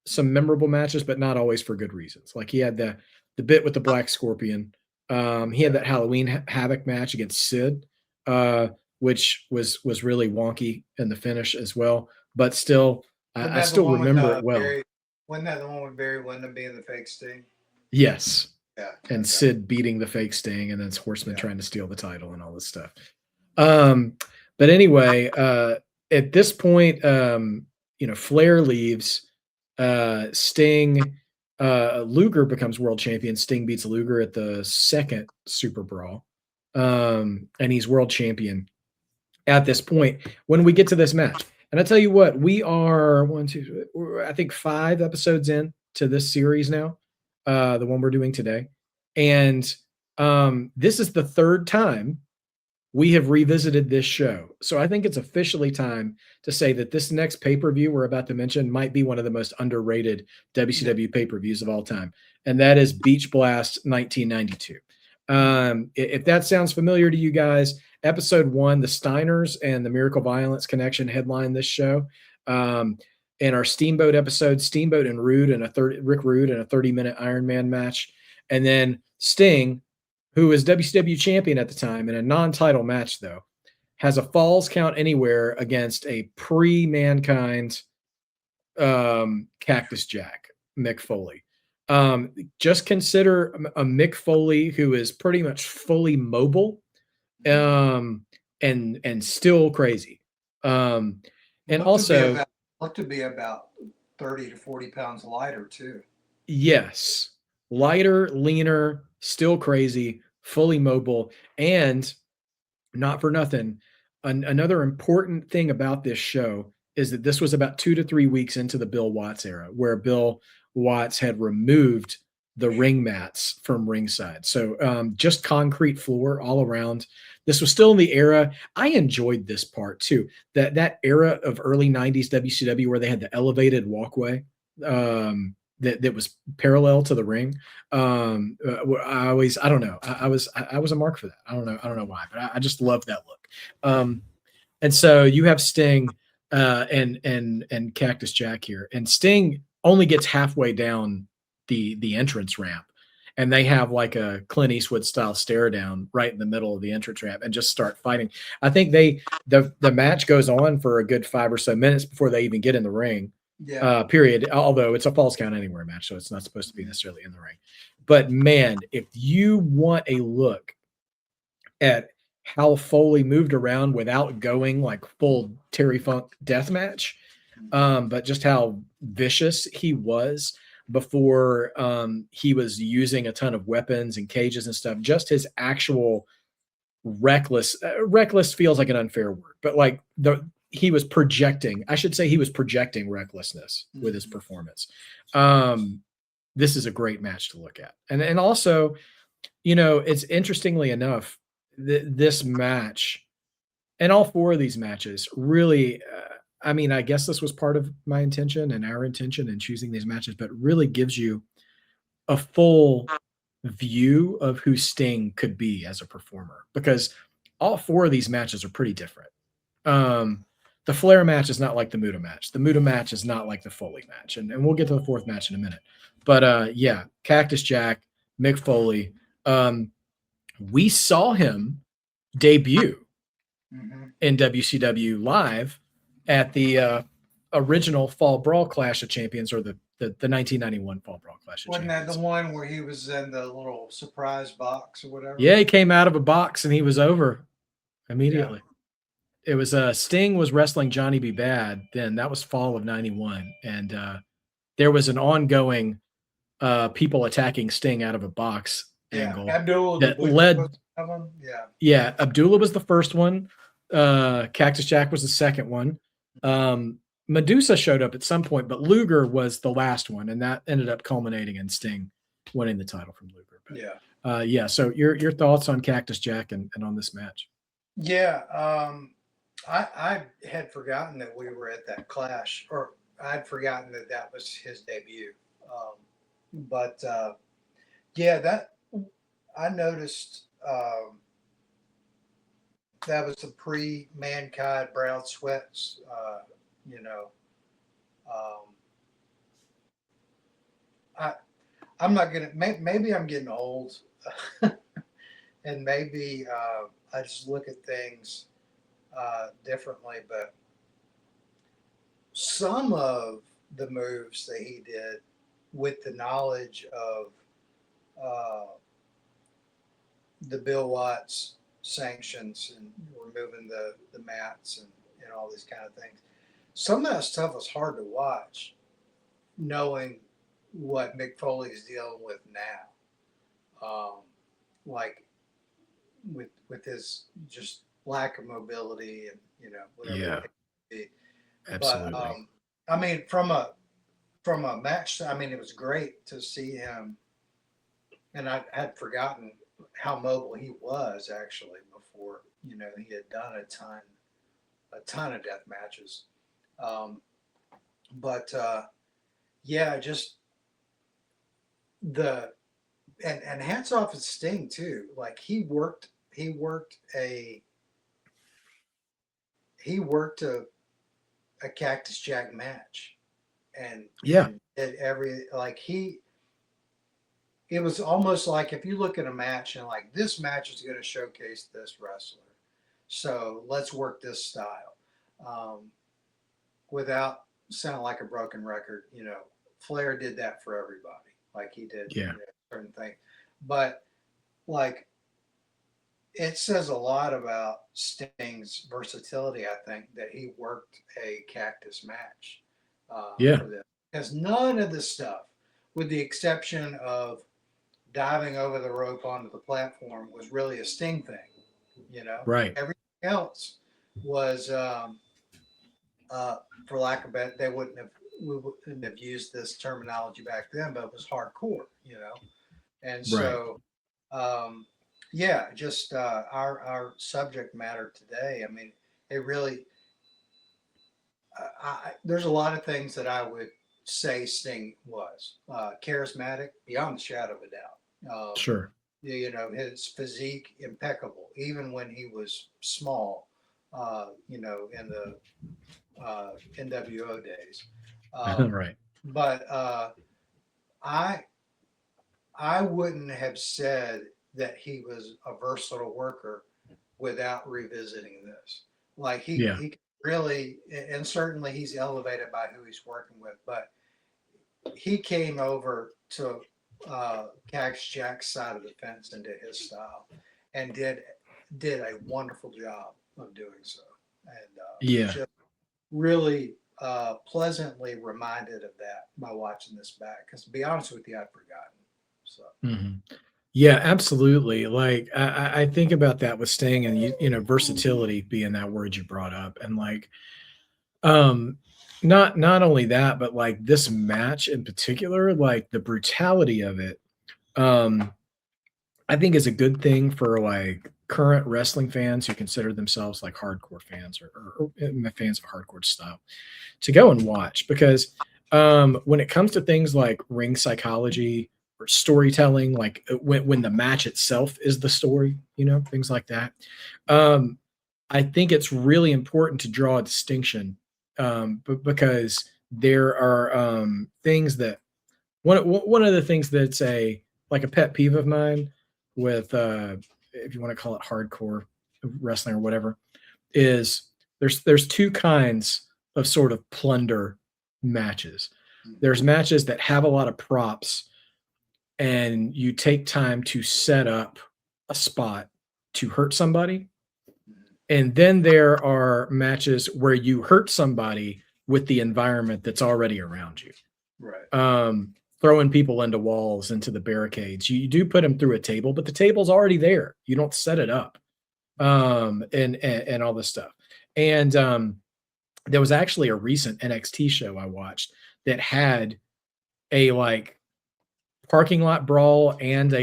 some memorable matches, but not always for good reasons. Like he had the bit with the Black Scorpion. He had that Halloween Havoc match against Sid, which was really wonky in the finish as well. But still, I still remember it well. Wasn't that the one with Barry Windham being the fake Sting? Yes. Yeah. And Sid beating the fake Sting, and then it's Horseman trying to steal the title and all this stuff. But anyway, at this point, Flair leaves. Sting, Luger becomes world champion. Sting beats Luger at the second SuperBrawl, and he's world champion at this point when we get to this match. And I tell you what, we are I think 5 episodes in to this series now, the one we're doing today. And this is the 3rd time we have revisited this show. So I think it's officially time to say that this next pay-per-view we're about to mention might be one of the most underrated WCW pay-per-views of all time. And that is Beach Blast 1992. If that sounds familiar to you guys, episode 1, the Steiners and the Miracle Violence connection headline this show. In our Steamboat episode, Steamboat and Rick Rude in a 30-minute Iron Man match. And then Sting, who was WCW champion at the time in a non-title match, though, has a Falls Count Anywhere against a pre-Mankind Cactus Jack, Mick Foley. Just consider a Mick Foley who is pretty much fully mobile and still crazy. And also looked to be about 30 to 40 pounds lighter, too. Yes. Lighter, leaner, still crazy, fully mobile, and not for nothing. Another important thing about this show is that this was about 2 to 3 weeks into the Bill Watts era, where Bill Watts had removed the ring mats from ringside. So just concrete floor all around. This was still in the era. I enjoyed this part too. That era of early 90s WCW where they had the elevated walkway. That was parallel to the ring. I don't know. I was a mark for that. I don't know why, but I just love that look. And so you have Sting and Cactus Jack here, and Sting only gets halfway down the entrance ramp, and they have like a Clint Eastwood style stare down right in the middle of the entrance ramp and just start fighting. I think the match goes on for a good 5 or so minutes before they even get in the ring. Yeah. Period. Although it's a Falls Count Anywhere match, so it's not supposed to be necessarily in the ring. But man, if you want a look at how Foley moved around without going like full Terry Funk death match, but just how vicious he was before he was using a ton of weapons and cages and stuff, just his actual reckless feels like an unfair word, but like he was projecting recklessness with his performance. This is a great match to look at. And also, it's interestingly enough, this match and all four of these matches really, I mean, I guess this was part of my intention and our intention in choosing these matches, but really gives you a full view of who Sting could be as a performer because all four of these matches are pretty different. The Flair match is not like the Muta match. The Muta match is not like the Foley match. And we'll get to the fourth match in a minute. But yeah, Cactus Jack, Mick Foley. We saw him debut in WCW live at the original Fall Brawl Clash of Champions, or the 1991 Fall Brawl Clash of Wasn't Champions. that the one where he was in the little surprise box or whatever? Yeah, he came out of a box and he was over immediately. Yeah. It was Sting was wrestling Johnny B. Bad then. That was fall of 91. And there was an ongoing people attacking Sting out of a box angle. Abdullah that led. Yeah, Abdullah was the first one. Cactus Jack was the second one. Medusa showed up at some point, but Luger was the last one, and that ended up culminating in Sting winning the title from Luger. But, yeah. So your thoughts on Cactus Jack and on this match? Yeah, I had forgotten that we were at that clash, or I'd forgotten that was his debut. But yeah, that I noticed that was the pre-Mankind Brown Sweats. I'm not gonna. Maybe I'm getting old, and maybe I just look at things differently. But some of the moves that he did, with the knowledge of the Bill Watts sanctions and removing the mats and all these kind of things, some of that stuff was hard to watch, knowing what Mick Foley is dealing with now, like with his just lack of mobility and whatever. Yeah, absolutely. But I mean, from a match, I mean, it was great to see him, and I had forgotten how mobile he was actually before. He had done a ton of death matches. But yeah, just and hats off to Sting too. Like he worked a Cactus Jack match, and did it was almost like if you look at a match and like this match is going to showcase this wrestler, so let's work this style. Without sounding like a broken record, Flair did that for everybody. Like he did certain things. But like it says a lot about Sting's versatility, I think, that he worked a Cactus match for this. Because none of this stuff, with the exception of diving over the rope onto the platform, was really a Sting thing. Right. Everything else was for lack of better, we wouldn't have used this terminology back then, but it was hardcore, and so just our subject matter today. I mean, it really there's a lot of things that I would say Sting was charismatic beyond the shadow of a doubt. Sure. His physique impeccable, even when he was small. In the NWO days, right. But I wouldn't have said that he was a versatile worker without revisiting this. Like he really, and certainly he's elevated by who he's working with, but he came over to Cactus Jack's side of the fence and did his style, and did a wonderful job of doing so. And just really pleasantly reminded of that by watching this back. Because to be honest with you, I'd forgotten. So. Yeah, absolutely. Like I think about that with Sting and versatility being that word you brought up, and like not only that, but like this match in particular, like the brutality of it, I think is a good thing for like current wrestling fans who consider themselves like hardcore fans or fans of hardcore style to go and watch because when it comes to things like ring psychology or storytelling, like when the match itself is the story, things like that. Um, I think it's really important to draw a distinction because there are things that one of the things that's a pet peeve of mine with if you want to call it hardcore wrestling or whatever is there's two kinds of sort of plunder matches. There's matches that have a lot of props and you take time to set up a spot to hurt somebody. And then there are matches where you hurt somebody with the environment that's already around you. Right. Throwing people into walls, into the barricades. You do put them through a table, but the table's already there. You don't set it up. And all this stuff. And there was actually a recent NXT show I watched that had a parking lot brawl and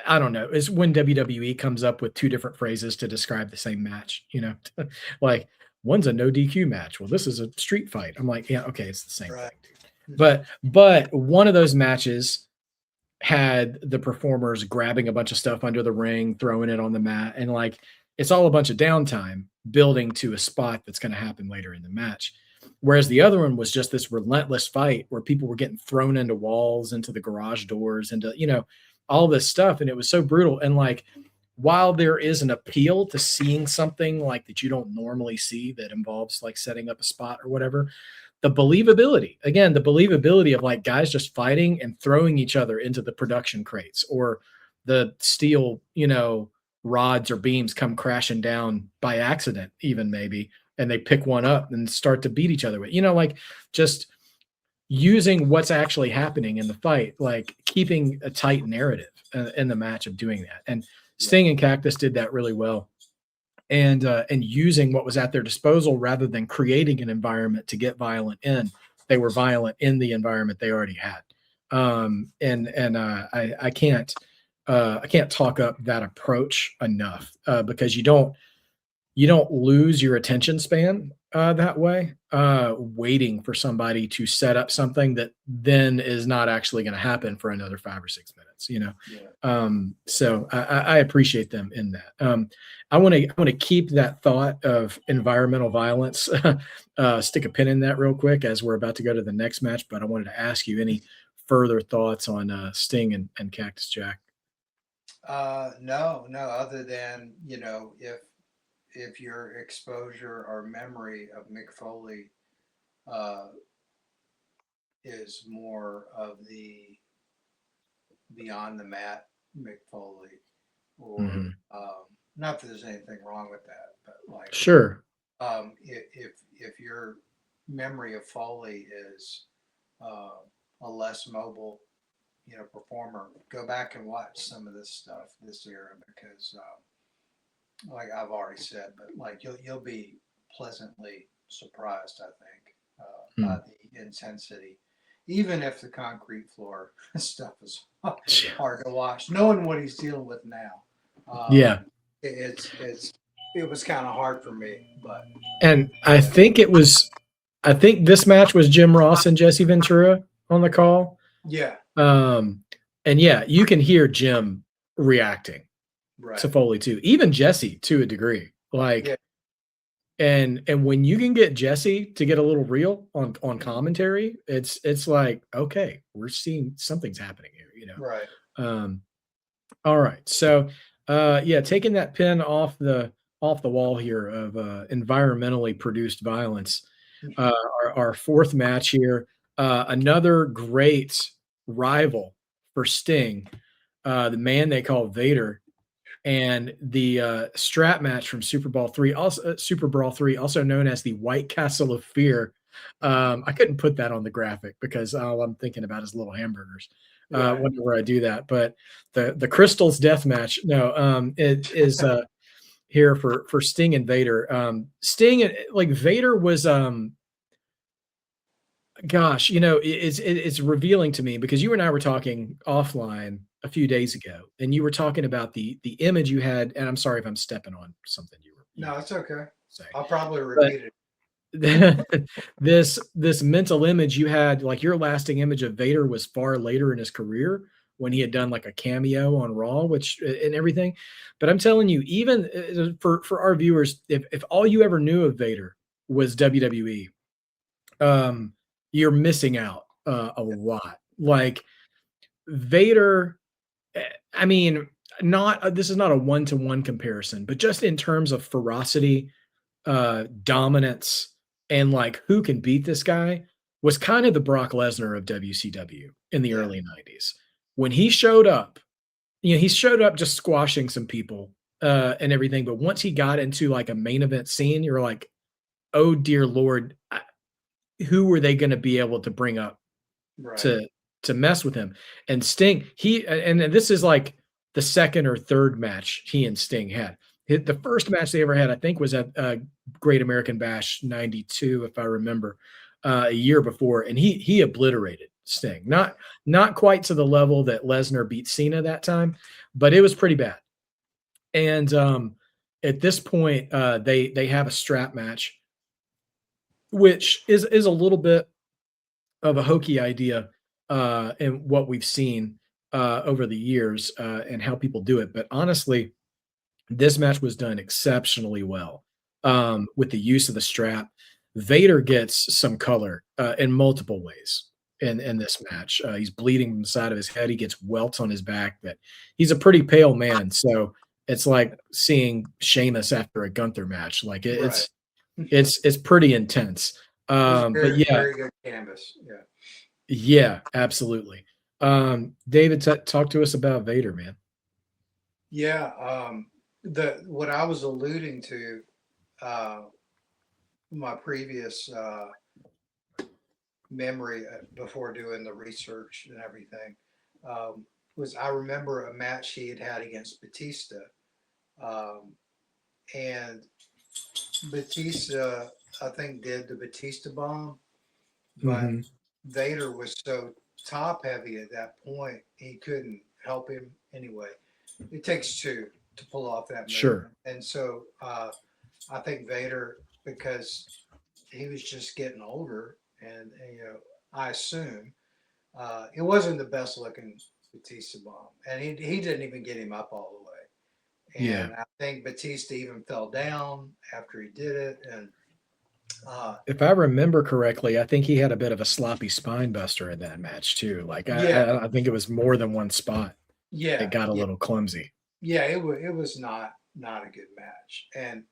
I don't know. It's when WWE comes up with two different phrases to describe the same match, like one's a no DQ match. Well, this is a street fight. I'm like, yeah, okay, it's the same Right. thing, dude. But one of those matches had the performers grabbing a bunch of stuff under the ring, throwing it on the mat, and it's all a bunch of downtime building to a spot that's going to happen later in the match. Whereas the other one was just this relentless fight where people were getting thrown into walls, into the garage doors, into all this stuff, and it was so brutal. And while there is an appeal to seeing something that you don't normally see that involves setting up a spot or whatever, the believability of guys just fighting and throwing each other into the production crates or the steel, rods or beams come crashing down by accident, even maybe, and they pick one up and start to beat each other with, just using what's actually happening in the fight, keeping a tight narrative in the match of doing that. And Sting and Cactus did that really well. And using what was at their disposal rather than creating an environment to get violent in. They were violent in the environment they already had. I can't talk up that approach enough because you don't lose your attention span that way, waiting for somebody to set up something that then is not actually going to happen for another 5 or 6 minutes, So I appreciate them in that. I want to keep that thought of environmental violence, stick a pin in that real quick as we're about to go to the next match, but I wanted to ask you any further thoughts on Sting and Cactus Jack. No, other than, if your exposure or memory of Mick Foley is more of the beyond the mat Mick Foley, or not that there's anything wrong with that, but sure, if your memory of Foley is a less mobile, performer, go back and watch some of this stuff, this era, because like I've already said, but you'll be pleasantly surprised, I think, by the intensity, even if the concrete floor stuff is hard to watch. Knowing what he's dealing with now, it was kind of hard for me, but and I think this match was Jim Ross and Jesse Ventura on the call. Yeah. And yeah, you can hear Jim reacting to Foley too, even Jesse to a degree. And when you can get Jesse to get a little real on commentary, it's like, okay, we're seeing something's happening here, Right. All right. So taking that pin off the wall here of environmentally produced violence. Our fourth match here, another great rival for Sting, the man they call Vader, and the strap match from SuperBrawl 3, also known as the White Castle of Fear. I couldn't put that on the graphic because all I'm thinking about is little hamburgers whenever I do that. But the Crystal's death match, it is here for Sting and Vader. Sting, Vader was gosh, it's revealing to me because you and I were talking offline a few days ago, and you were talking about the image you had, and I'm sorry if I'm stepping on something you No, it's okay. say, I'll probably but repeat it. this mental image you had, like your lasting image of Vader was far later in his career when he had done like a cameo on Raw, which and everything. But I'm telling you, even for our viewers, if all you ever knew of Vader was WWE, um, you're missing out a lot. Like Vader, I mean, not this is not a one-to-one comparison, but just in terms of ferocity, dominance, and like who can beat this guy was kind of the Brock Lesnar of WCW in the Yeah, early 90s. When he showed up, he showed up just squashing some people and everything. But once he got into like a main event scene, you're like, oh dear Lord, who were they going to be able to bring up right. to mess with him? And Sting, and this is like the second or third match he and Sting had. The first match they ever had, I think, was at Great American Bash '92, if I remember, a year before, and he obliterated Sting. Not quite to the level that Lesnar beat Cena that time, but it was pretty bad. And at this point, they have a strap match, which is a little bit of a hokey idea in what we've seen over the years and how people do it. But honestly, this match was done exceptionally well with the use of the strap. Vader gets some color in multiple ways in this match. He's bleeding from the side of his head. He gets welts on his back. That he's a pretty pale man, so it's like seeing Sheamus after a Gunther match. Like Right. it's pretty intense. It was But very, yeah, very good canvas. Yeah. yeah, absolutely. David, talk to us about Vader, man. Yeah. The what I was alluding to, uh, my previous memory before doing the research and everything, was I remember a match he had had against Batista, um, and Batista, I think, did the Batista bomb, but Mhm. Vader was so top heavy at that point, he couldn't help him anyway. It takes two to pull off that move. Sure. And so I think Vader, because he was just getting older, and I assume it wasn't the best looking Batista bomb, and he didn't even get him up all the way. Yeah. And I think Batista even fell down after he did it, and uh, If I remember correctly, I think he had a bit of a sloppy spine buster in that match too. Like yeah, I think it was more than one spot. It yeah, got a yeah, little clumsy. yeah. It was not a good match, and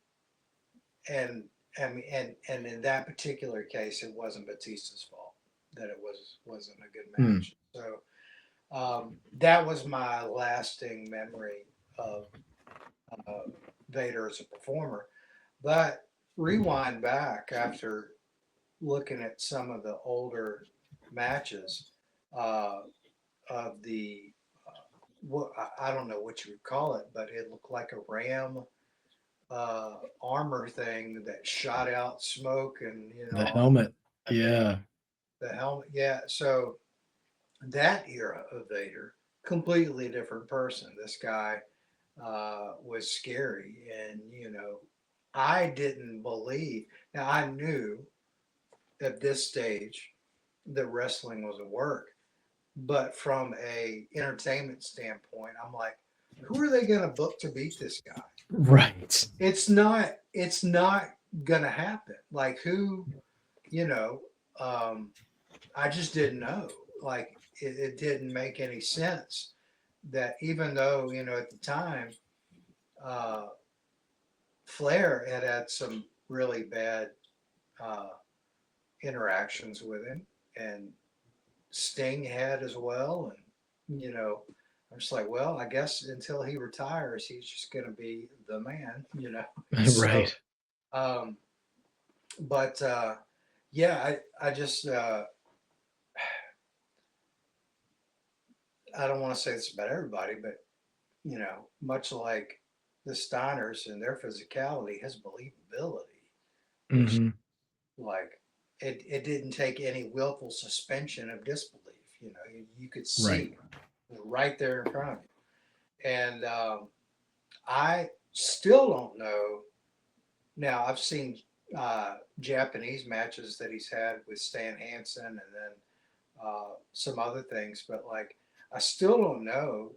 I mean, and in that particular case, it wasn't Batista's fault that it wasn't a good Hmm. match. So that was my lasting memory of uh, Vader as a performer. But rewind back after looking at some of the older matches uh, of the what I don't know what you would call it, but it looked like a ram armor thing that shot out smoke and The helmet. and the Yeah. helmet. Yeah, so that era of Vader, completely different person. This guy was scary, and I didn't believe. Now I knew at this stage that wrestling was a work, but from a entertainment standpoint, I'm like, who are they going to book to beat this guy? Right. It's not gonna happen. Like who, you know, I just didn't know. Like it didn't make any sense that even though at the time, uh, Flair had some really bad uh, interactions with him, and Sting had as well, and I'm just like, well, I guess until he retires, he's just gonna be the man. So, Right. um, but yeah, I just I don't want to say this about everybody, but much like the Steiners and their physicality, his believability was Mhm. like it didn't take any willful suspension of disbelief. You could Right. see. right there in front of you. And I still don't know. Now, I've seen Japanese matches that he's had with Stan Hansen and then some other things, but like, I still don't know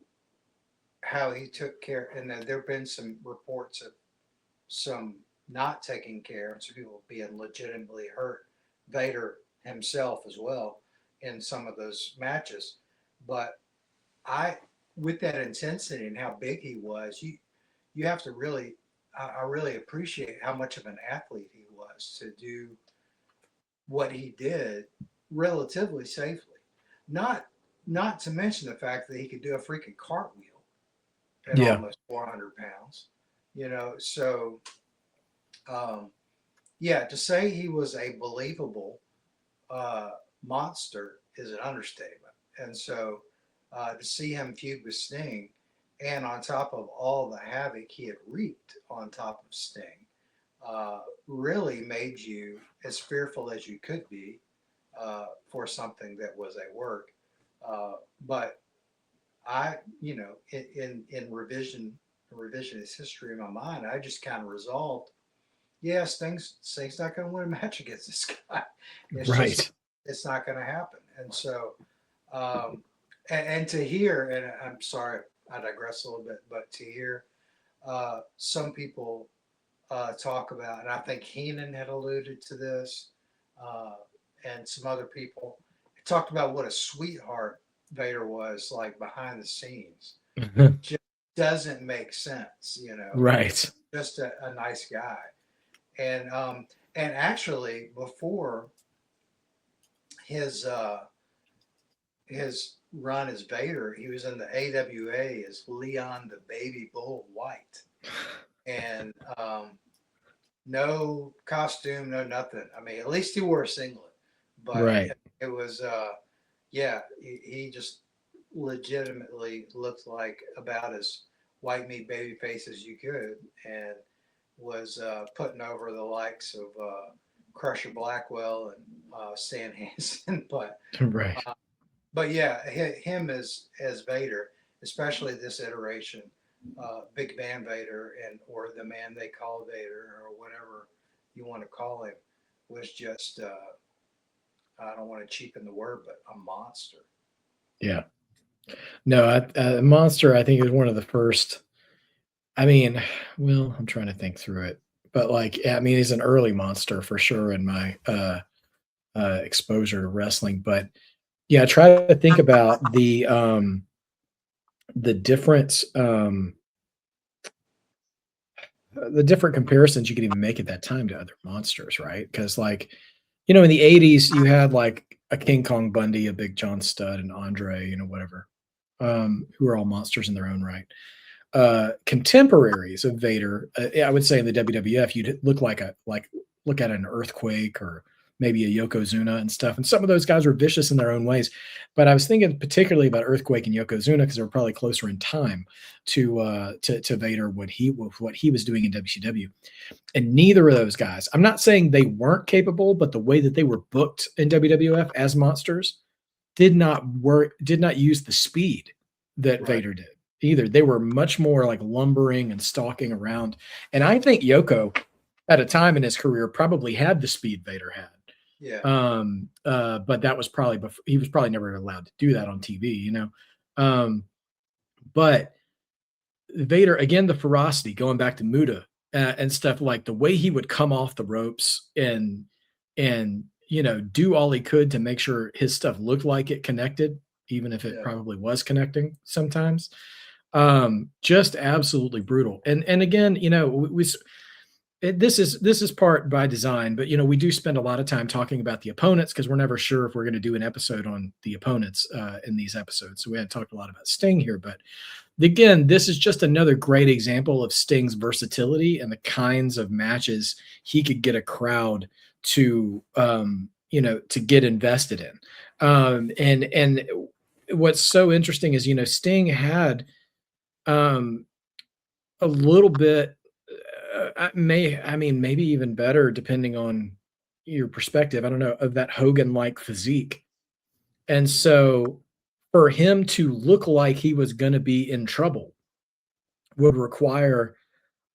how he took care. And then there have been some reports of some not taking care and some people being legitimately hurt. Vader himself as well in some of those matches. But I, with that intensity and how big he was, you have to really, I really appreciate how much of an athlete he was to do what he did relatively safely. Not not to mention the fact that he could do a freaking cartwheel at Yeah. almost 400 pounds. So um, yeah, to say he was a believable uh, monster is an understatement. And so to see him feud with Sting, and on top of all the havoc he had wreaked on top of Sting, really made you as fearful as you could be for something that was a work. But I, in revisionist history in my mind, I just kind of resolved, yeah, Sting's not going to win a match against this guy. It's just Right. it's not going to happen. And so, um, and to hear, and I'm sorry, I digress a little bit, but to hear some people talk about, and I think Heenan had alluded to this, uh, and some other people talked about what a sweetheart Vader was like behind the scenes. Just doesn't make sense, Right. just a nice guy. And actually before his his run as Vader, he was in the AWA as Leon the Baby Bull White, and no costume, no nothing. I mean, at least he wore a singlet, but Right. it was yeah, he just legitimately looked like about as white meat baby face as you could, and was putting over the likes of Crusher Blackwell and Stan Hansen, Right. uh, but yeah, him as Vader, especially this iteration, Big Man Vader, and or the man they call Vader, or whatever you want to call him, was just I don't want to cheapen the word, but a monster. Yeah. No, Monster, I think, is one of the first. I mean, well, I'm trying to think through it, but like, yeah, I mean, he's an early monster for sure in my exposure to wrestling. But yeah, try to think about the different the different comparisons you could even make at that time to other monsters, right? Because like, in the '80s, you had like a King Kong Bundy, a Big John Studd, and Andre, whatever, who are all monsters in their own right. Contemporaries of Vader, I would say in the WWF, you'd look at an Earthquake or maybe a Yokozuna and stuff. And some of those guys were vicious in their own ways. But I was thinking particularly about Earthquake and Yokozuna because they were probably closer in time to Vader what he was doing in WCW. And neither of those guys, I'm not saying they weren't capable, but the way that they were booked in WWF as monsters did not use the speed that Right. Vader did either. They were much more like lumbering and stalking around. And I think Yoko, at a time in his career, probably had the speed Vader had. Yeah. But that was probably before he was probably never allowed to do that on TV. Um, but Vader, again, the ferocity, going back to Muta and stuff, like the way he would come off the ropes and do all he could to make sure his stuff looked like it connected, even if it Yeah. probably was connecting sometimes. Just absolutely brutal. And again, this is part by design, but we do spend a lot of time talking about the opponents because we're never sure if we're going to do an episode on the opponents in these episodes. So we haven't talked a lot about Sting here, but again, this is just another great example of Sting's versatility and the kinds of matches he could get a crowd to get invested in. And what's so interesting is Sting had um, a little bit maybe even better depending on your perspective. I don't know, of that Hogan like physique, and so for him to look like he was going to be in trouble would require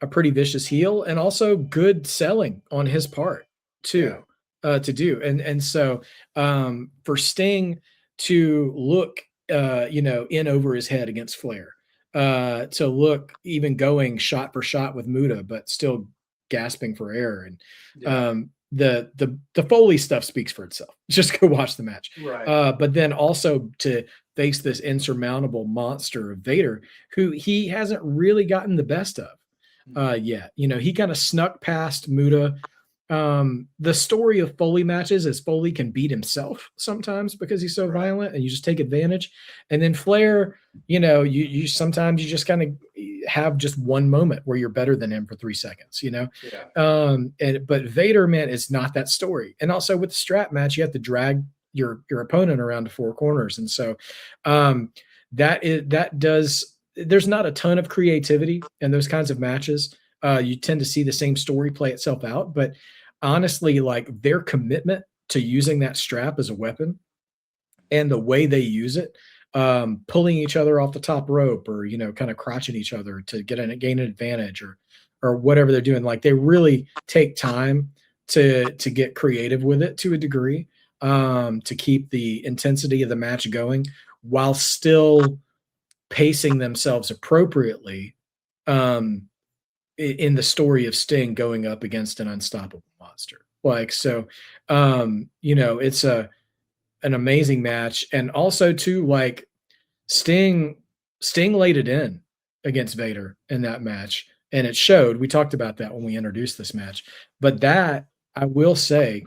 a pretty vicious heel and also good selling on his part Yeah. too, to do. And so for Sting to look, in over his head against Flair, to look even going shot for shot with Muta, but still gasping for air, and Yeah. the Foley stuff speaks for itself. Just go watch the match. Right. But then also to face this insurmountable monster of Vader, who he hasn't really gotten the best of yet. He kind of snuck past Muta. The story of Foley matches is Foley can beat himself sometimes because he's so Right. violent, and you just take advantage. And then Flair, you sometimes you just kind of have just one moment where you're better than him for 3 seconds. Yeah. But Vader, man, is not that story. And also with the strap match, you have to drag your opponent around to four corners, and so that does. There's not a ton of creativity in those kinds of matches. You tend to see the same story play itself out, but honestly, like their commitment to using that strap as a weapon and the way they use it, pulling each other off the top rope, or kind of crotching each other to gain an advantage, or whatever they're doing. Like they really take time to get creative with it to a degree, to keep the intensity of the match going while still pacing themselves appropriately, um, in the story of Sting going up against an unstoppable monster. Like so, it's an amazing match, and also too, like Sting laid it in against Vader in that match, and it showed. We talked about that when we introduced this match, but that I will say,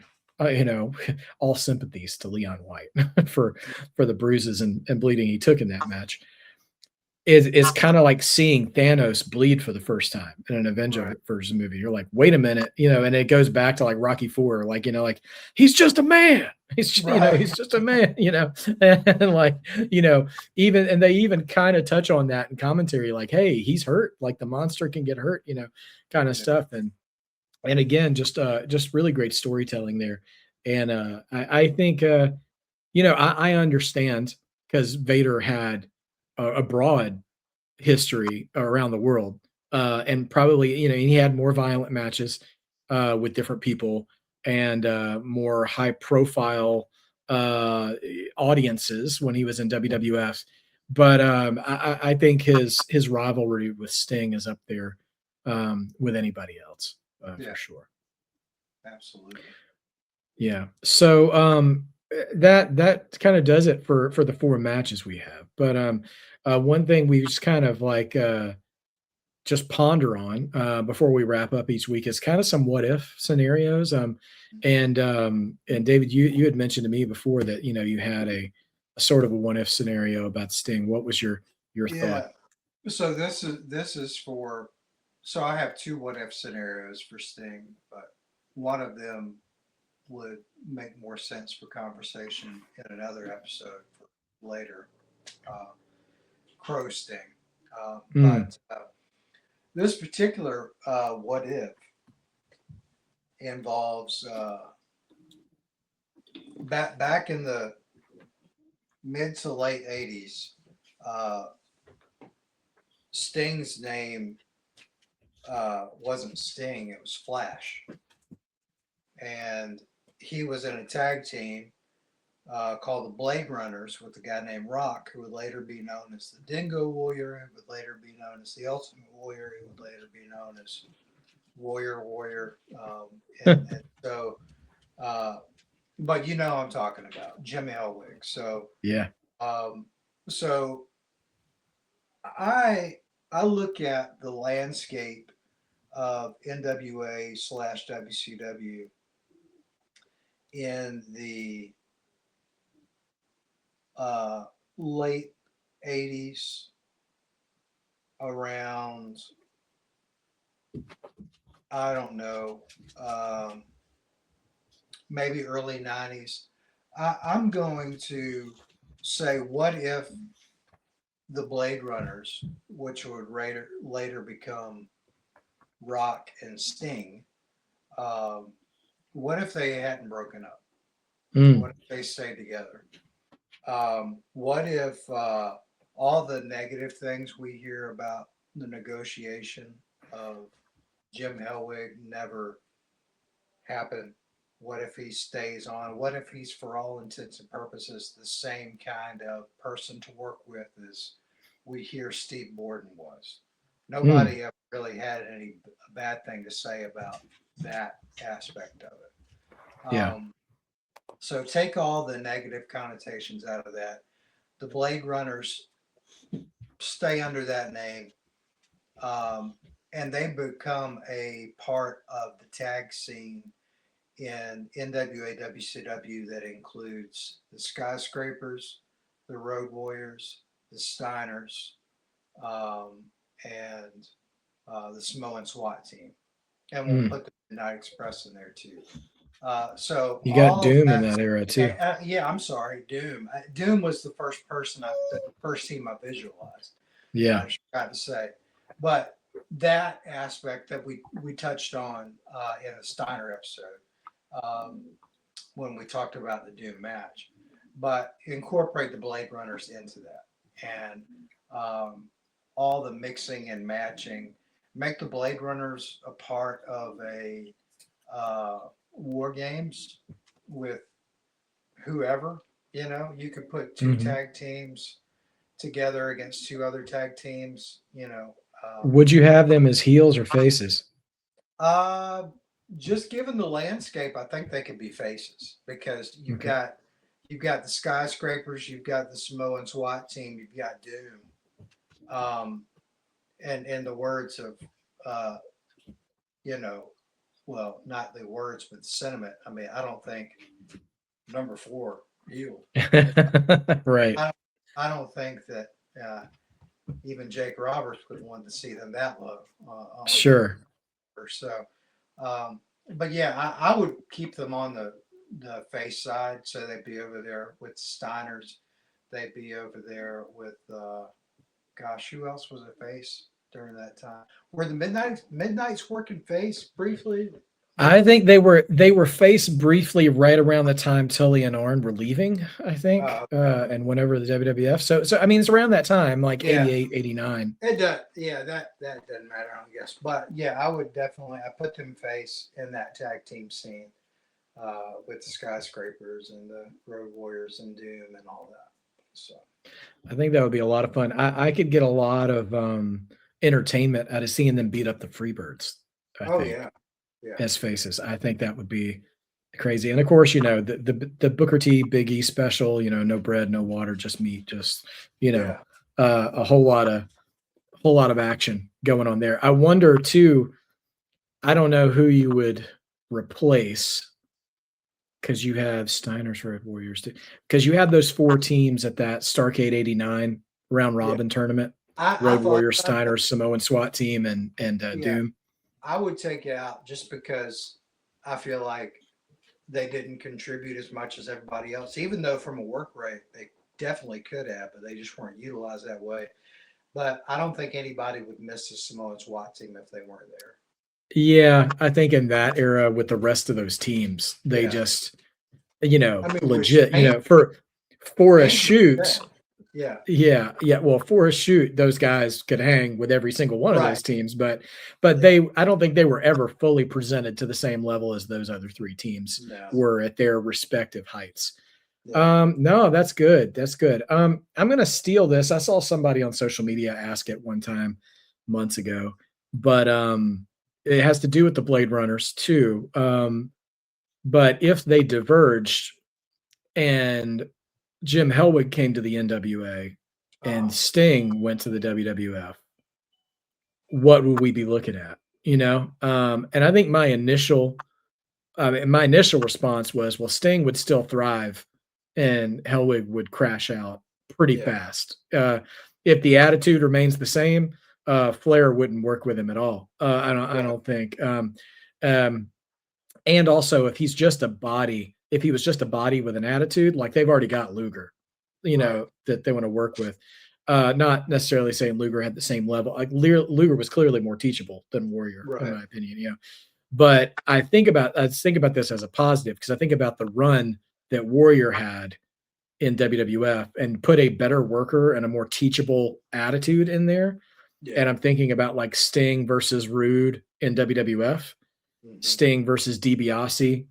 all sympathies to Leon White for the bruises and bleeding he took in that match. Is kind of like seeing Thanos bleed for the first time in an Avengers movie. You're like, wait a minute, and it goes back to like Rocky IV, like like he's just a man. He's just a man, and like even and they even kind of touch on that in commentary, like, hey, he's hurt, like the monster can get hurt, kind of stuff. And again, just really great storytelling there. And I think I understand because Vader had a broad history around the world, and probably he had more violent matches with different people, and more high profile audiences when he was in WWF. But I think his rivalry with Sting is up there with anybody else, Yeah. for sure. Absolutely. Yeah. So that kind of does it for the four matches we have. But one thing we just kind of like just ponder on before we wrap up each week is kind of some what if scenarios. And David, you had mentioned to me before that you had a sort of a what if scenario about Sting. What was your Yeah. thought? So this is for. So I have two what if scenarios for Sting, but one of them would make more sense for conversation in another episode for later. Uh, Crow Sting. Mm, But this particular what if involves back in the mid to late 80s. Uh, Sting's name wasn't Sting, it was Flash. And he was in a tag team called the Blade Runners with a guy named Rock, who would later be known as the Dingo Warrior, who would later be known as the Ultimate Warrior, who would later be known as Warrior. And so, uh, but I'm talking about Jim Elwig. So, yeah. um, so I look at the landscape of NWA/WCW in the uh, late 80s, around, I don't know, maybe early 90s. I'm going to say, what if the Blade Runners, which would later become Rock and Sting, what if they hadn't broken up? Mm, What if they stayed together? What if all the negative things we hear about the negotiation of Jim Hellwig never happen? What if he stays on? What if he's, for all intents and purposes, the same kind of person to work with as we hear Steve Borden was? Mm, Nobody ever really had any bad thing to say about that aspect of it. yeah. So take all the negative connotations out of that. The Blade Runners stay under that name, um, and they become a part of the tag scene in NWA WCW that includes the Skyscrapers, the Road Warriors, the Steiners, um, and the Samoan SWAT team. And we'll Mm. put the Midnight Express in there too. So You got all of Doom in that. that era too. Yeah, I'm sorry, Doom. Doom was the first team I visualized. Yeah. I forgot to say, but that aspect that we touched on in the Steiner episode um, when we talked about the Doom match, but incorporate the Blade Runners into that and um, all the mixing and matching. Make the Blade Runners a part of a uh, war games with whoever. You know, you could put two Hmm. tag teams together against two other tag teams. Would you have them as heels or faces? Uh, just given the landscape, I think they could be faces because Okay. you've got the Skyscrapers, you've got the Samoan SWAT team, you've got Doom. Um, and in the words of uh, you know, well, not the words, but the sentiment. I mean, I don't think number four heel. Right. I I don't think that even Jake Roberts would want to see them that low on Sure. so. Um, but yeah, I would keep them on the face side, so they'd be over there with Steiners. They'd be over there with gosh, who else was a face during that time? Were the Midnight's working face briefly? I think they were faced briefly right around the time Tully and Arn were leaving, I think. Okay. And whenever the WWF. So I mean it's around that time, like Yeah, 88, 89. it does. Yeah, that doesn't matter, I guess. But yeah, I would definitely I put them face in that tag team scene with the Skyscrapers and the Road Warriors and Doom and all that. So I think that would be a lot of fun. I could get a lot of entertainment out of seeing them beat up the Freebirds, I oh think, yeah, yeah, as faces. I think that would be crazy. And of course, the Booker T Big E special, no bread, no water, just meat, just, you know, yeah. a whole lot of action going on there. I wonder too, I don't know who you would replace because you have Steiner's Road Warriors too. Because you had those four teams at that Starcade '89 round Yeah, robin tournament: I Road thought Warriors, about that. Steiner, Samoan SWAT team, and Yeah, Doom. I would take it out just because I feel like they didn't contribute as much as everybody else, even though from a work rate they definitely could have, but they just weren't utilized that way. But I don't think anybody would miss the Samoan SWAT team if they weren't there. Yeah, I think in that era with the rest of those teams, they Yeah, just, I mean, which legit, for a Ainge was shoot. there. Yeah, Yeah, yeah. Well, for a shoot, those guys could hang with every single one of right. those teams, but Yeah, I don't think they were ever fully presented to the same level as those other three teams no, were at their respective heights. yeah. No, that's good. That's good. I'm gonna steal this. I saw somebody on social media ask it one time months ago, but it has to do with the Blade Runners too. But if they diverged and Jim Hellwig came to the NWA and Oh, Sting went to the WWF, what would we be looking at? And I think my initial response was, well, Sting would still thrive and Hellwig would crash out pretty yeah, fast. If the attitude remains the same, Flair wouldn't work with him at all. I right, don't think. Um, and also, if he was just a body with an attitude, like they've already got Luger, right. that they want to work with. Not necessarily saying Luger had the same level. Like Luger was clearly more teachable than Warrior, in Right. my opinion. But I think about this as a positive because I think about the run that Warrior had in WWF and put a better worker and a more teachable attitude in there. Yeah. And I'm thinking about like Sting versus Rude in WWF, Sting versus DiBiase.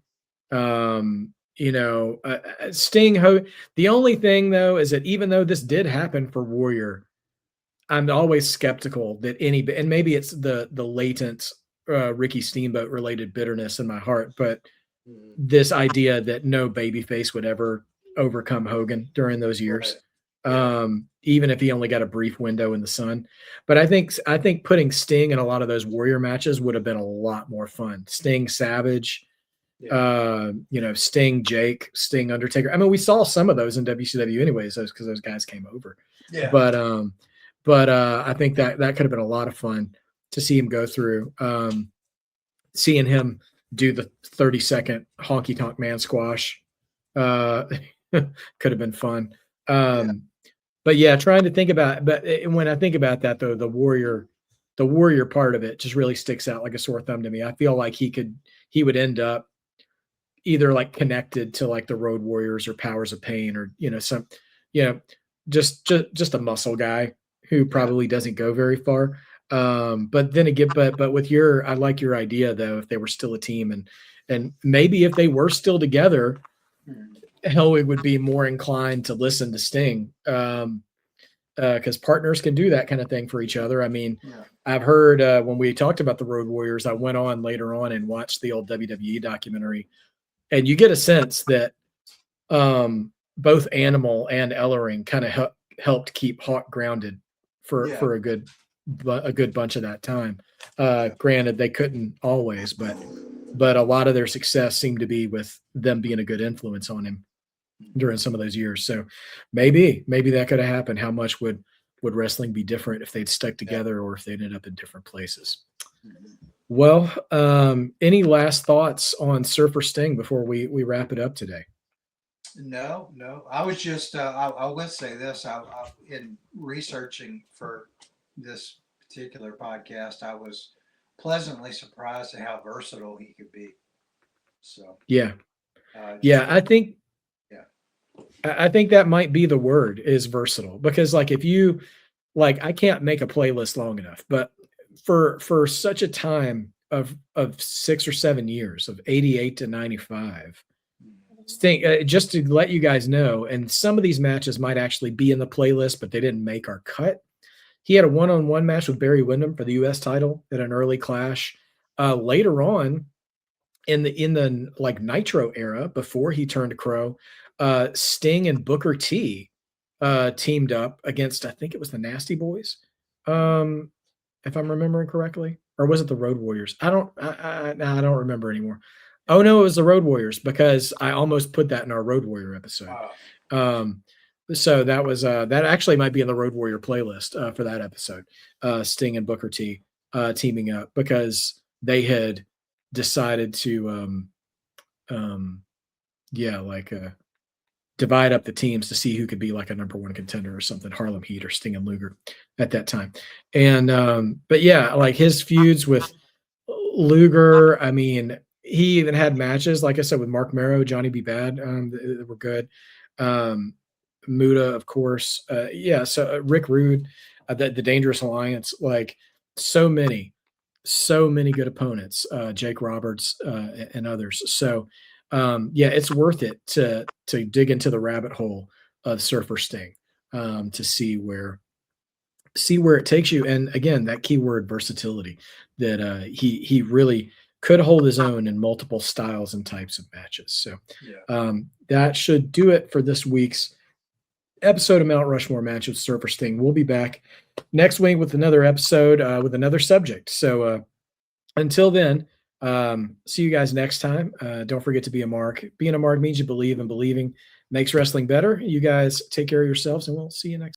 Sting. The only thing though is that even though this did happen for Warrior, I'm always skeptical that and maybe it's the latent Ricky Steamboat related bitterness in my heart, but this idea that no babyface would ever overcome Hogan during those years, even if he only got a brief window in the sun. But I think putting Sting in a lot of those Warrior matches would have been a lot more fun. Sting Savage, Sting Jake, Sting Undertaker. I mean, we saw some of those in WCW anyways, because those guys came over. Yeah. But I think that could have been a lot of fun to see him go through. Seeing him do the 30-second honky tonk man squash could have been fun. But yeah, trying to think about. But when I think about that, though, the warrior part of it just really sticks out like a sore thumb to me. I feel like he would end up either like connected to like the Road Warriors or Powers of Pain or just a muscle guy who probably doesn't go very far. But then again, but with I like your idea though, if they were still a team and maybe if they were still together, Hellwig would be more inclined to listen to Sting. Because partners can do that kind of thing for each other. I mean, I've heard when we talked about the Road Warriors, I went on later on and watched the old WWE documentary, and you get a sense that both Animal and Ellering kind of helped keep Hawk grounded for a good bunch of that time. Granted, they couldn't always, but a lot of their success seemed to be with them being a good influence on him during some of those years. So maybe that could have happened. How much would wrestling be different if they'd stuck together or if they'd ended up in different places? Well, any last thoughts on Surfer Sting before we wrap it up today? No. I was just I would say this. I in researching for this particular podcast, I was pleasantly surprised at how versatile he could be. So I think that might be the word, is versatile, because like if you like, I can't make a playlist long enough, but for such a time of 6 or 7 years, of 88 to 95, Sting, just to let you guys know, and some of these matches might actually be in the playlist, but they didn't make our cut. He had a one-on-one match with Barry Windham for the U.S. title at an early Clash. Later on, in the like Nitro era, before he turned Crow, Sting and Booker T teamed up against, I think it was the Nasty Boys, if I'm remembering correctly, or was it the Road Warriors? I don't remember anymore. Oh no, it was the Road Warriors, because I almost put that in our Road Warrior episode. So that was that actually might be in the Road Warrior playlist for that episode. Sting and Booker T teaming up because they had decided to divide up the teams to see who could be like a number one contender or something, Harlem Heat or Sting and Luger at that time. And but yeah, like his feuds with Luger, I mean, he even had matches, like I said, with Mark Marrow, Johnny B. Bad, that were good. Muta, of course. So Rick Rude, the Dangerous Alliance, like so many good opponents, Jake Roberts and others. So it's worth it to dig into the rabbit hole of Surfer Sting to see where it takes you. And again, that keyword versatility, that he really could hold his own in multiple styles and types of matches. So that should do it for this week's episode of Mount Rushmore Match with Surfer Sting. We'll be back next week with another episode with another subject. So until then, see you guys next time. Don't forget to be a mark. Being a mark means you believe, and believing makes wrestling better. You guys take care of yourselves, and we'll see you next